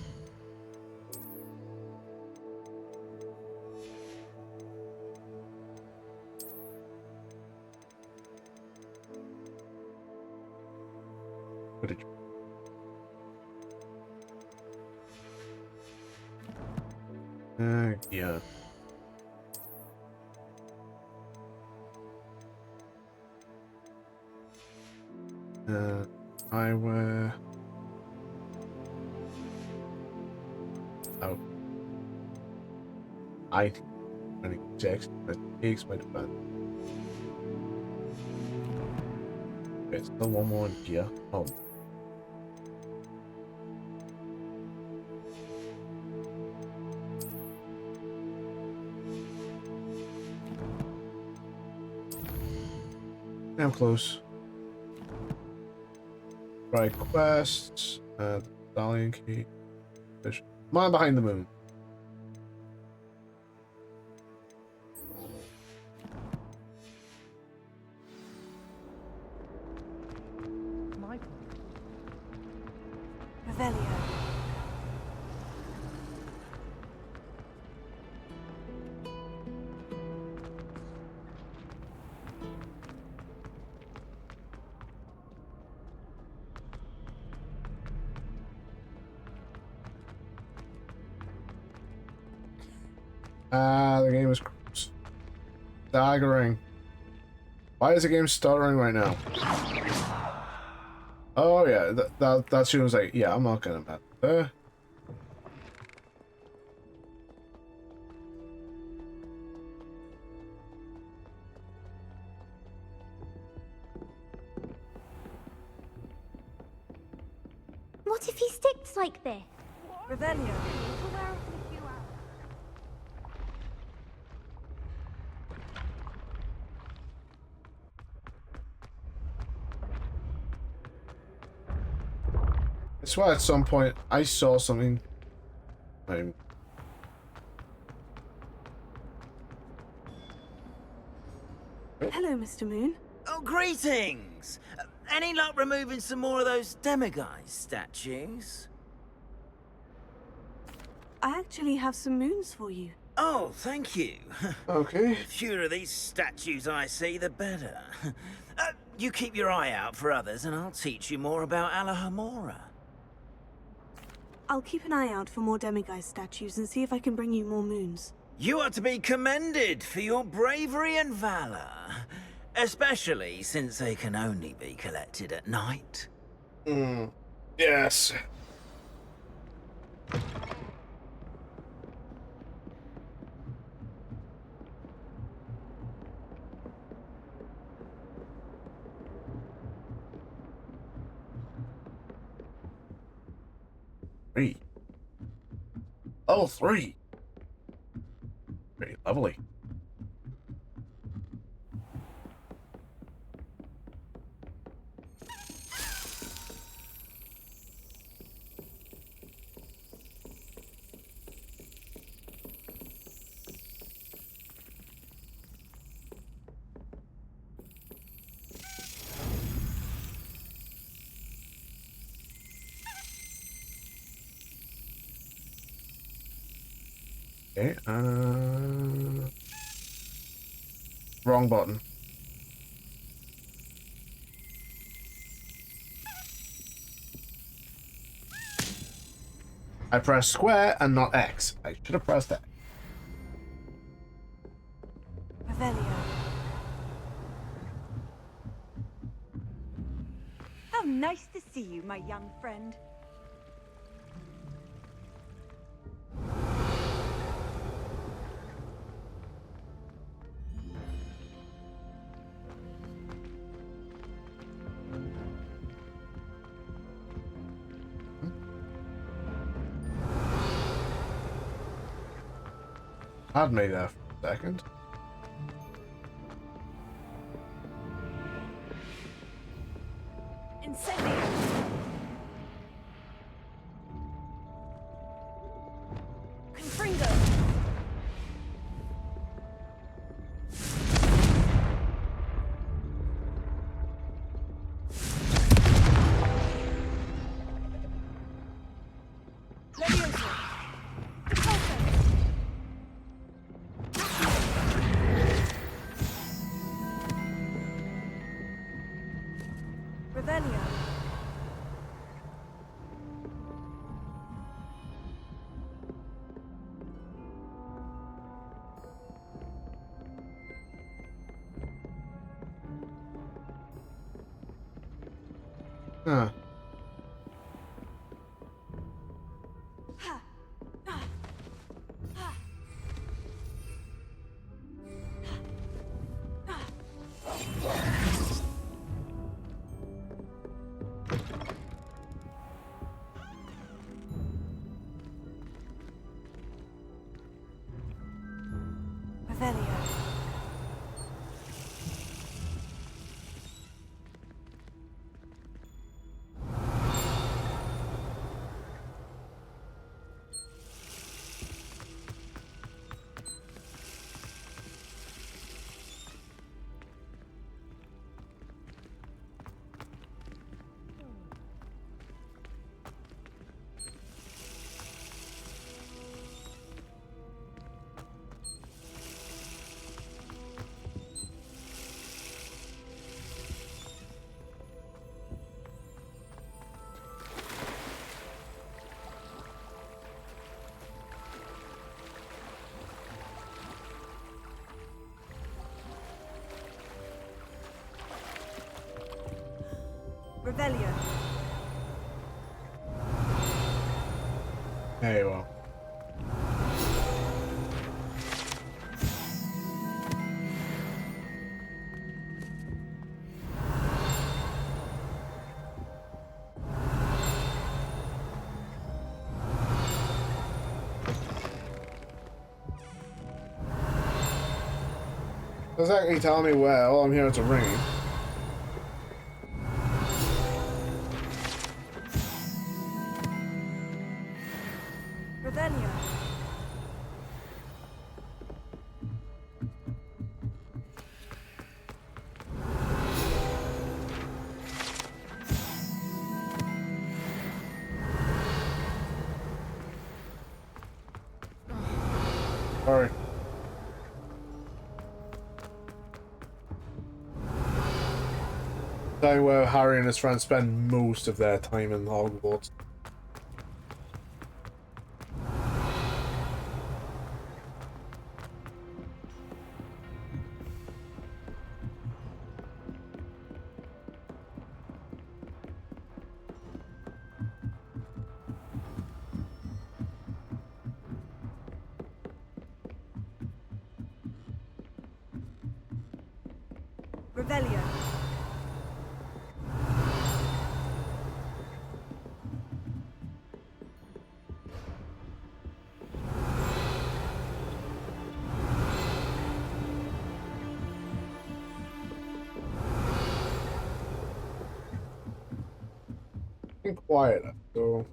What did you... yeah. Eyewear. Oh. I think when it checks, that takes my defense. Okay, still one more in here. Oh. I'm close. Right, quests and stallion key. Mine behind the moon. Revelio. The game is staggering. Why is the game stuttering right now? Oh yeah, that she was like, yeah, I'm not gonna matter. What if he sticks like this? Revelio. We'll wear off in a few hours. I swear at some point I saw something. Hello, Mr. Moon. Oh, greetings! Any luck removing some more of those demiguise statues? I actually have some moons for you. Oh, thank you. Okay. The fewer of these statues I see, the better. You keep your eye out for others, and I'll teach you more about Alahamora. I'll keep an eye out for more demiguise statues and see if I can bring you more moons. You are to be commended for your bravery and valor, especially since they can only be collected at night. Yes. Three. Level 3. Very lovely. Okay, wrong button. I pressed square and not X. I should have pressed X. Revelio. How nice to see you, my young friend. Had me there for a second. Incendio. Confringo. Levioso. Repulso. Revelio. Huh. Revelio. There you are. Doesn't exactly tell me where. All I'm hearing is a ringing. Revelio. Sorry. Time where Harry and his friends spend most of their time in Hogwarts. Revelio. Be quieter, so.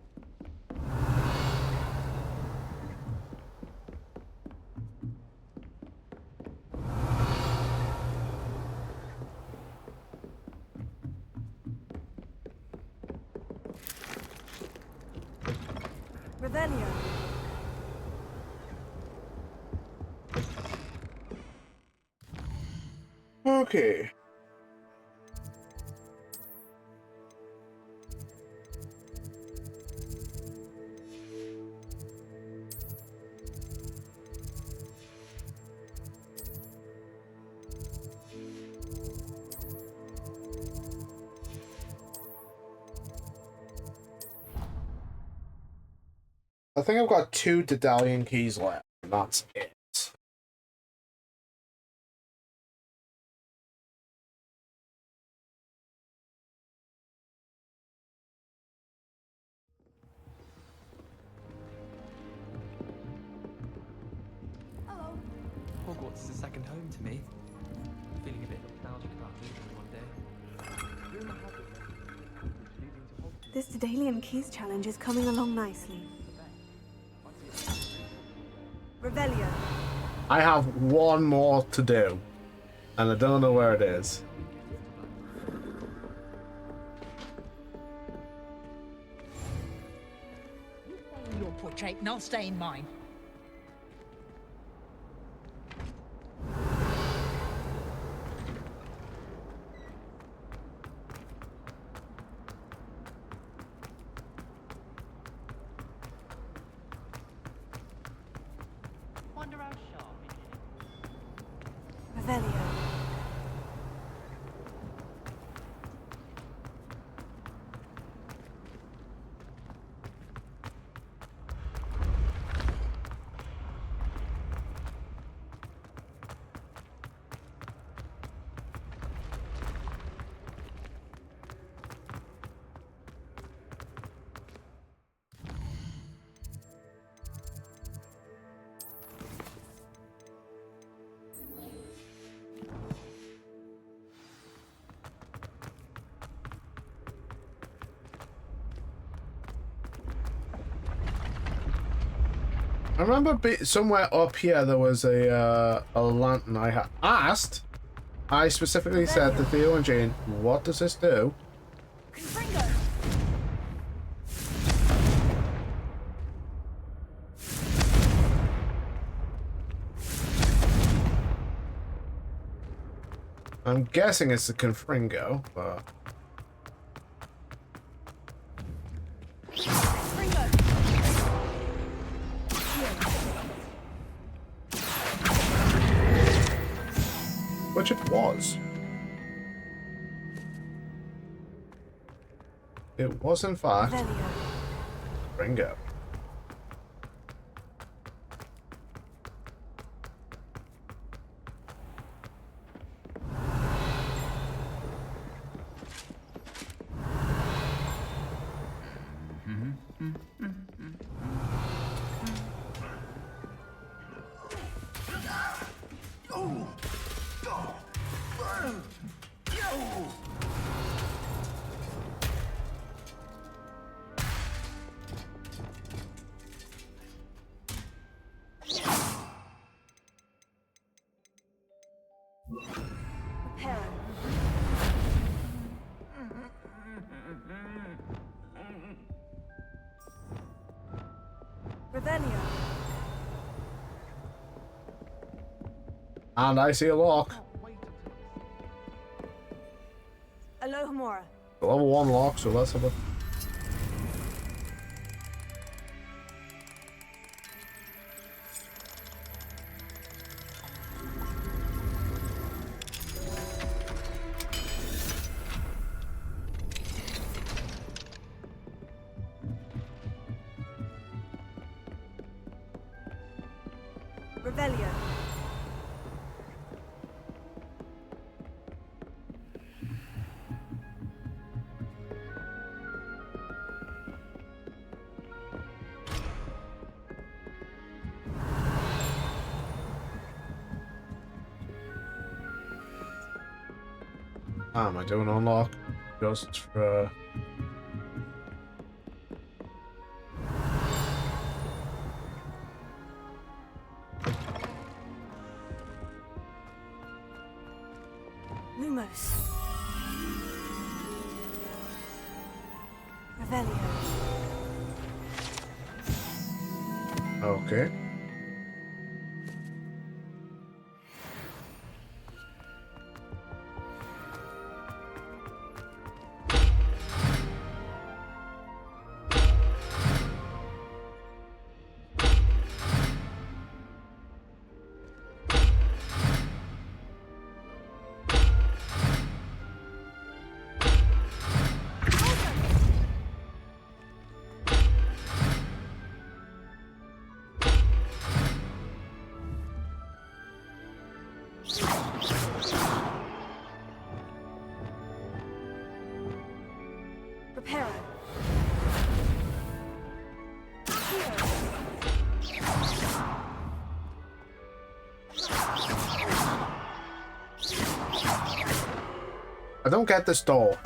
Revelio. Okay. I think I've got 2 Daedalian keys left, and that's it. Hogwarts is a second home to me. Feeling a bit nostalgic about leaving one day. This Daedalian Keys challenge is coming along nicely. Revelio. I have 1 more to do, and I don't know where it is. You stay in your portrait and I'll stay in mine. Wonder how sharp it is. Revelio. I remember somewhere up here there was a lantern I had asked. I specifically said to Theo and Jane, what does this do? I'm guessing it's the Confringo, but... Which it was. it was in fact Ringo. Revelio. And I see a lock. Alohomora. Level 1 lock, so let's have a... Revelio. How am I doing unlock? Just for... Lumos. Revelio. Okay. Prepare. I don't get this door.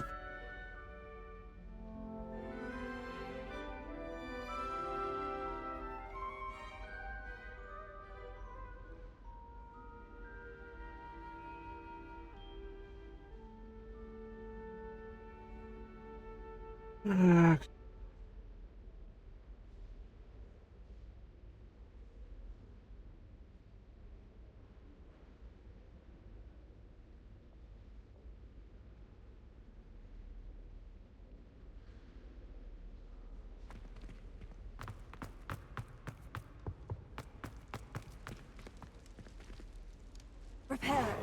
Prepare.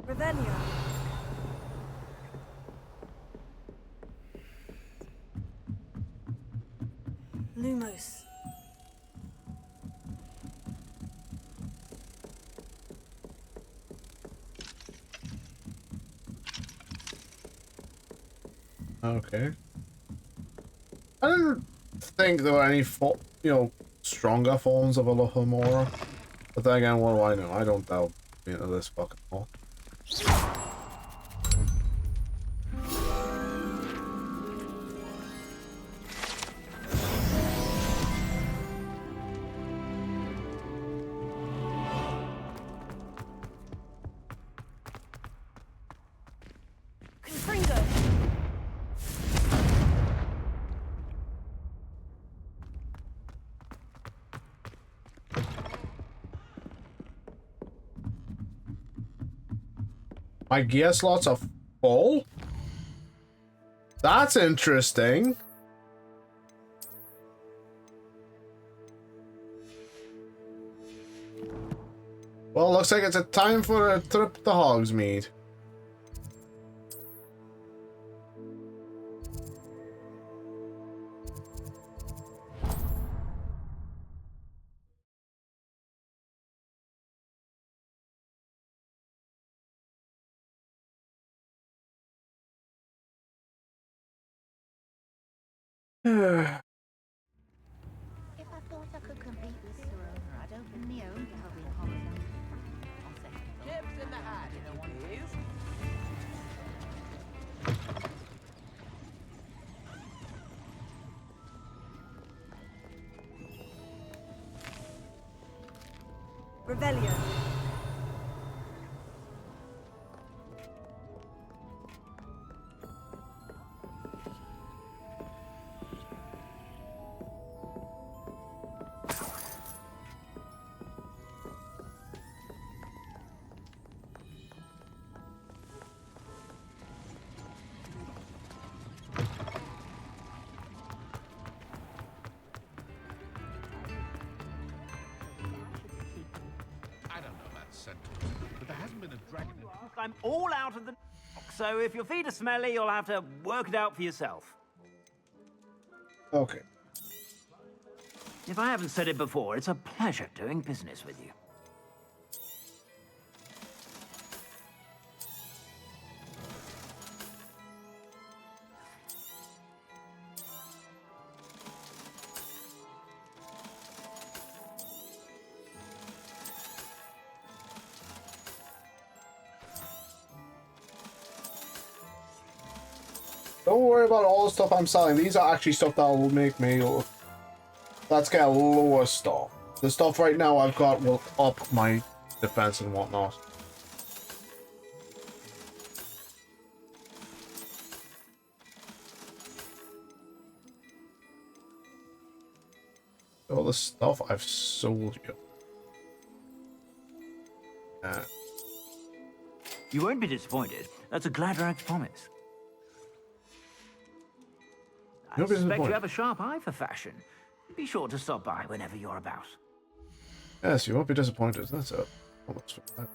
Revelio. Lumos. Okay. I didn't think there were any, stronger forms of Alohomora. But then again, what do I know? I don't doubt this fucking hole. My gear slots are full? That's interesting. Well, looks like it's a time for a trip to Hogsmeade. If I thought I could compete with Sir Owner, I'd open my own pub in Holland. On second thought. Chips in the hat, please. Revelio. I don't know about sentence, but there hasn't been a dragon in... I'm all out of the... So if your feet are smelly, you'll have to work it out for yourself. Okay. If I haven't said it before, it's a pleasure doing business with you. Don't worry about all the stuff I'm selling. These are actually stuff that will make me... Let's get lower stuff. The stuff right now I've got will up my defense and whatnot. All the stuff I've sold you. You won't be disappointed. That's a Gladrag's promise. I suspect you have a sharp eye for fashion. Be sure to stop by whenever you're about. Yes, you won't be disappointed. That's it. How much for that?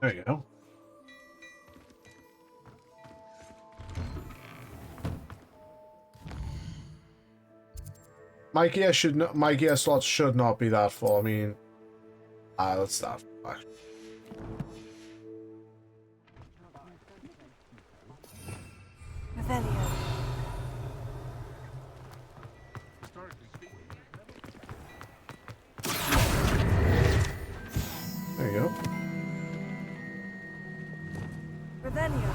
There you go. My gear slots should not be that full. I mean, let's start. Revelio. There you go. Revelio.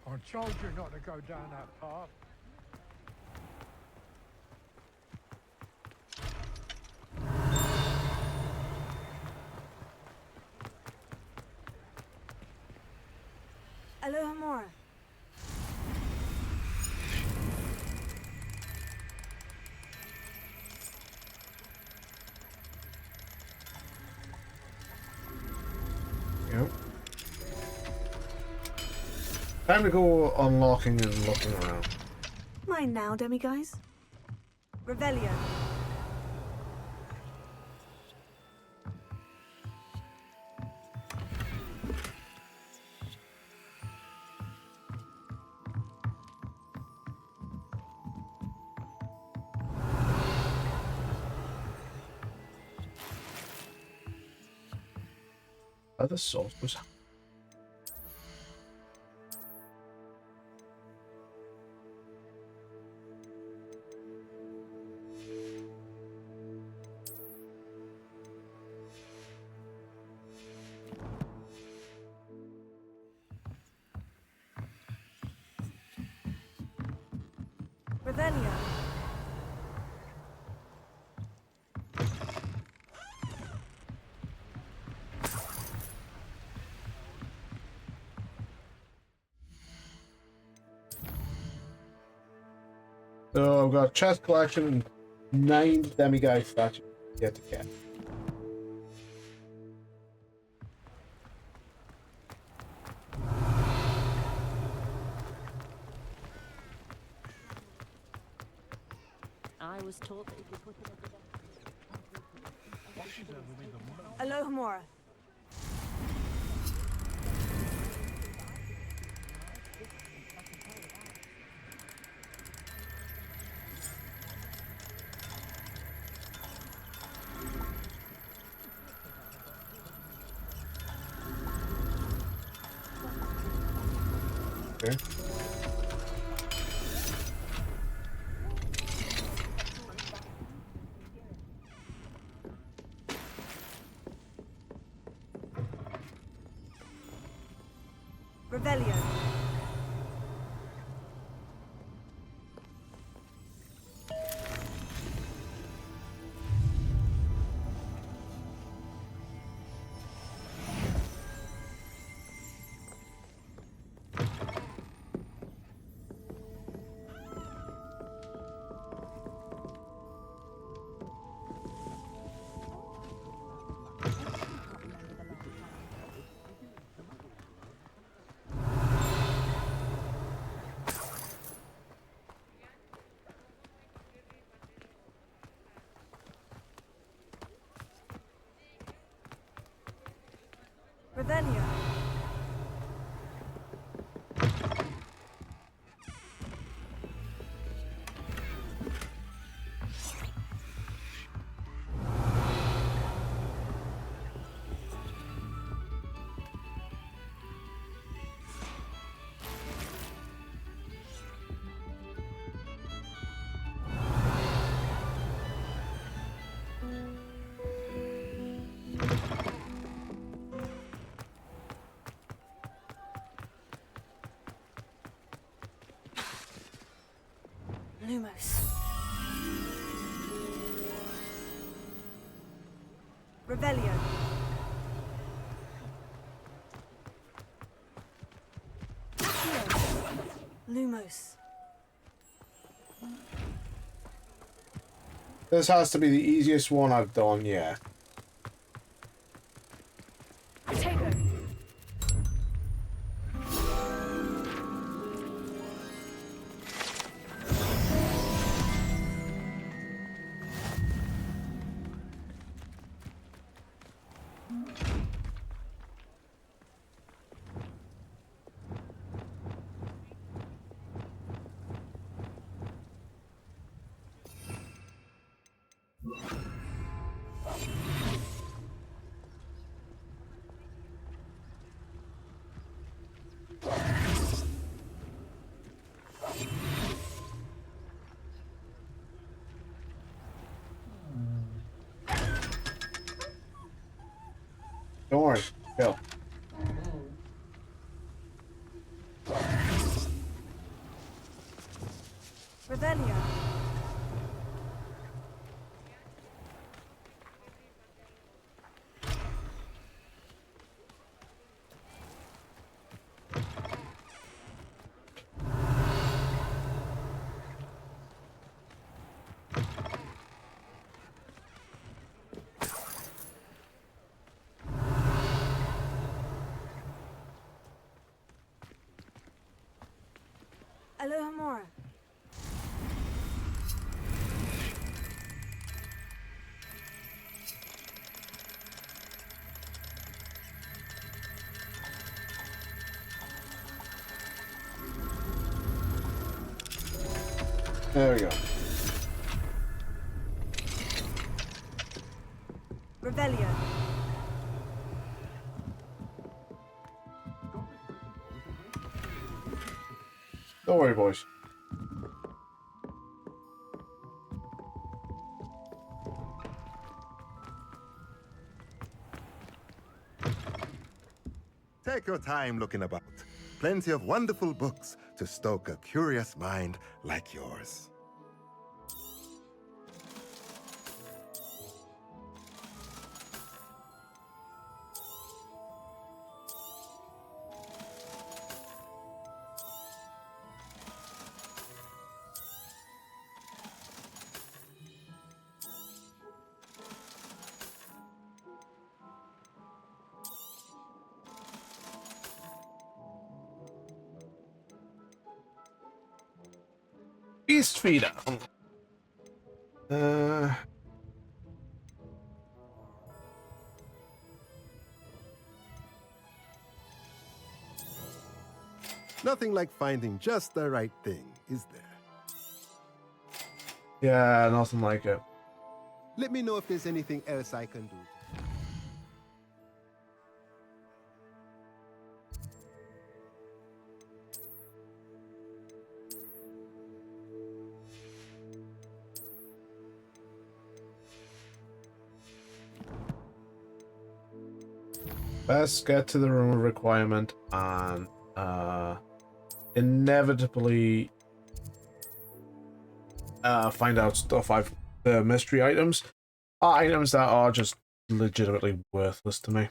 I told you not to go down that path. Alohomora. Yep. Time to go unlocking and looking around. Mine now, demiguise. Revelio. Other souls was. Revelio. So I've got chest collection and 9 demiguise statues yet to get. I was told that if you put it at the Alohomora. Okay. Revelio. Revelio. Lumos. Revelio. Lumos. This has to be the easiest one I've done yet. Potato. Don't worry, chill. Revelio. Alohomora. There we go. Revelio. Don't worry, boys. Take your time looking about. Plenty of wonderful books to stoke a curious mind like yours. Beast feeder. Nothing like finding just the right thing, is there? Yeah, nothing like it. Let me know if there's anything else I can do. Best get to the room of requirement and inevitably find out stuff the mystery items are items that are just legitimately worthless to me.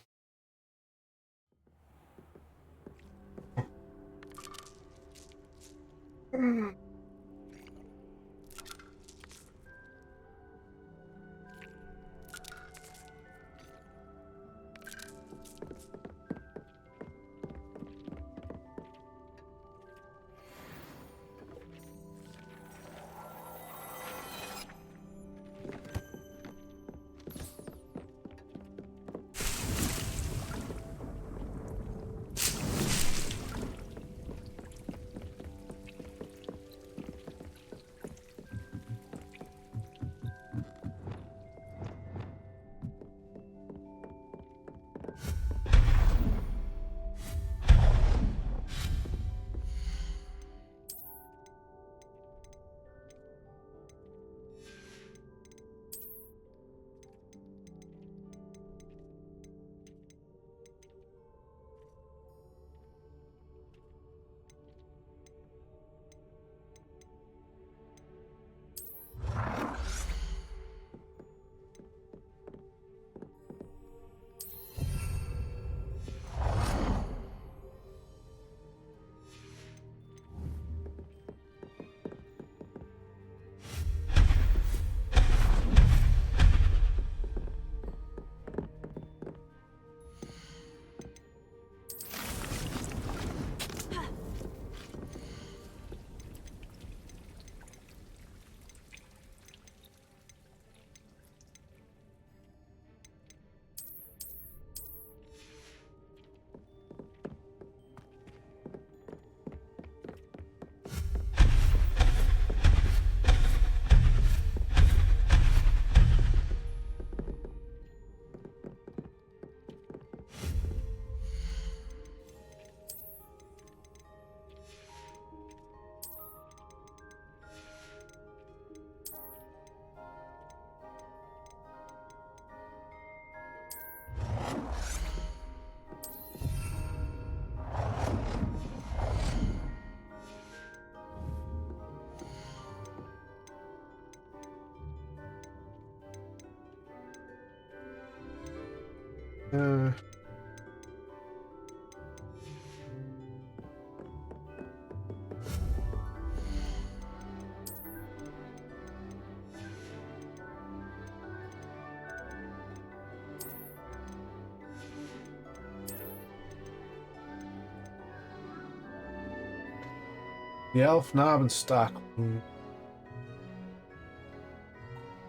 The elf knob and stack.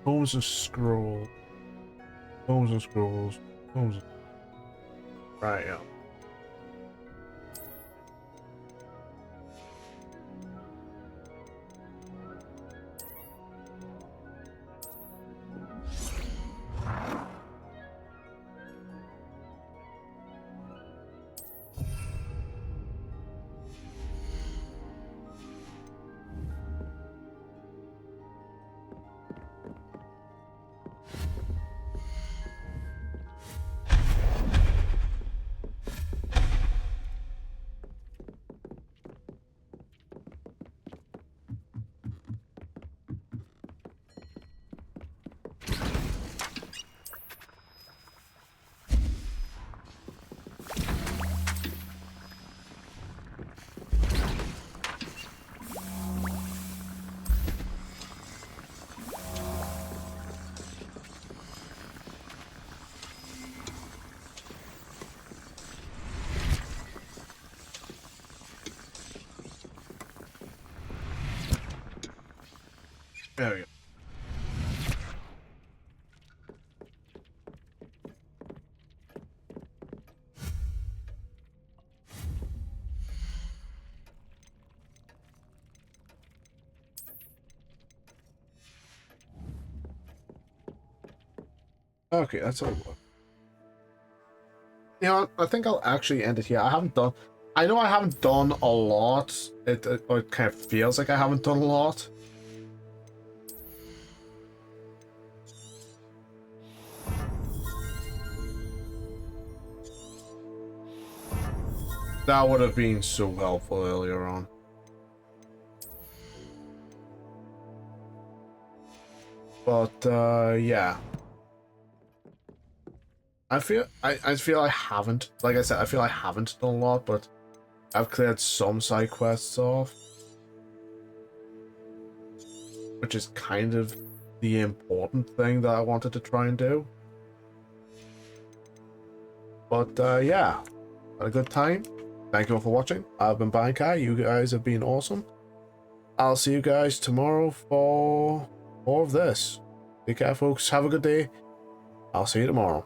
Tomes and scrolls. Tomes and scrolls. Tomes. Right, yeah. There we go. Okay, that's all. You know what? I think I'll actually end it here. I know I haven't done a lot. It kind of feels like I haven't done a lot. That would have been so helpful earlier on. But, yeah. I feel I haven't, like I said, I feel I haven't done a lot, but I've cleared some side quests off. Which is kind of the important thing that I wanted to try and do. But, yeah. Had a good time. Thank you all for watching. I've been Bankai. You guys have been awesome. I'll see you guys tomorrow for more of this. Take care, folks. Have a good day. I'll see you tomorrow.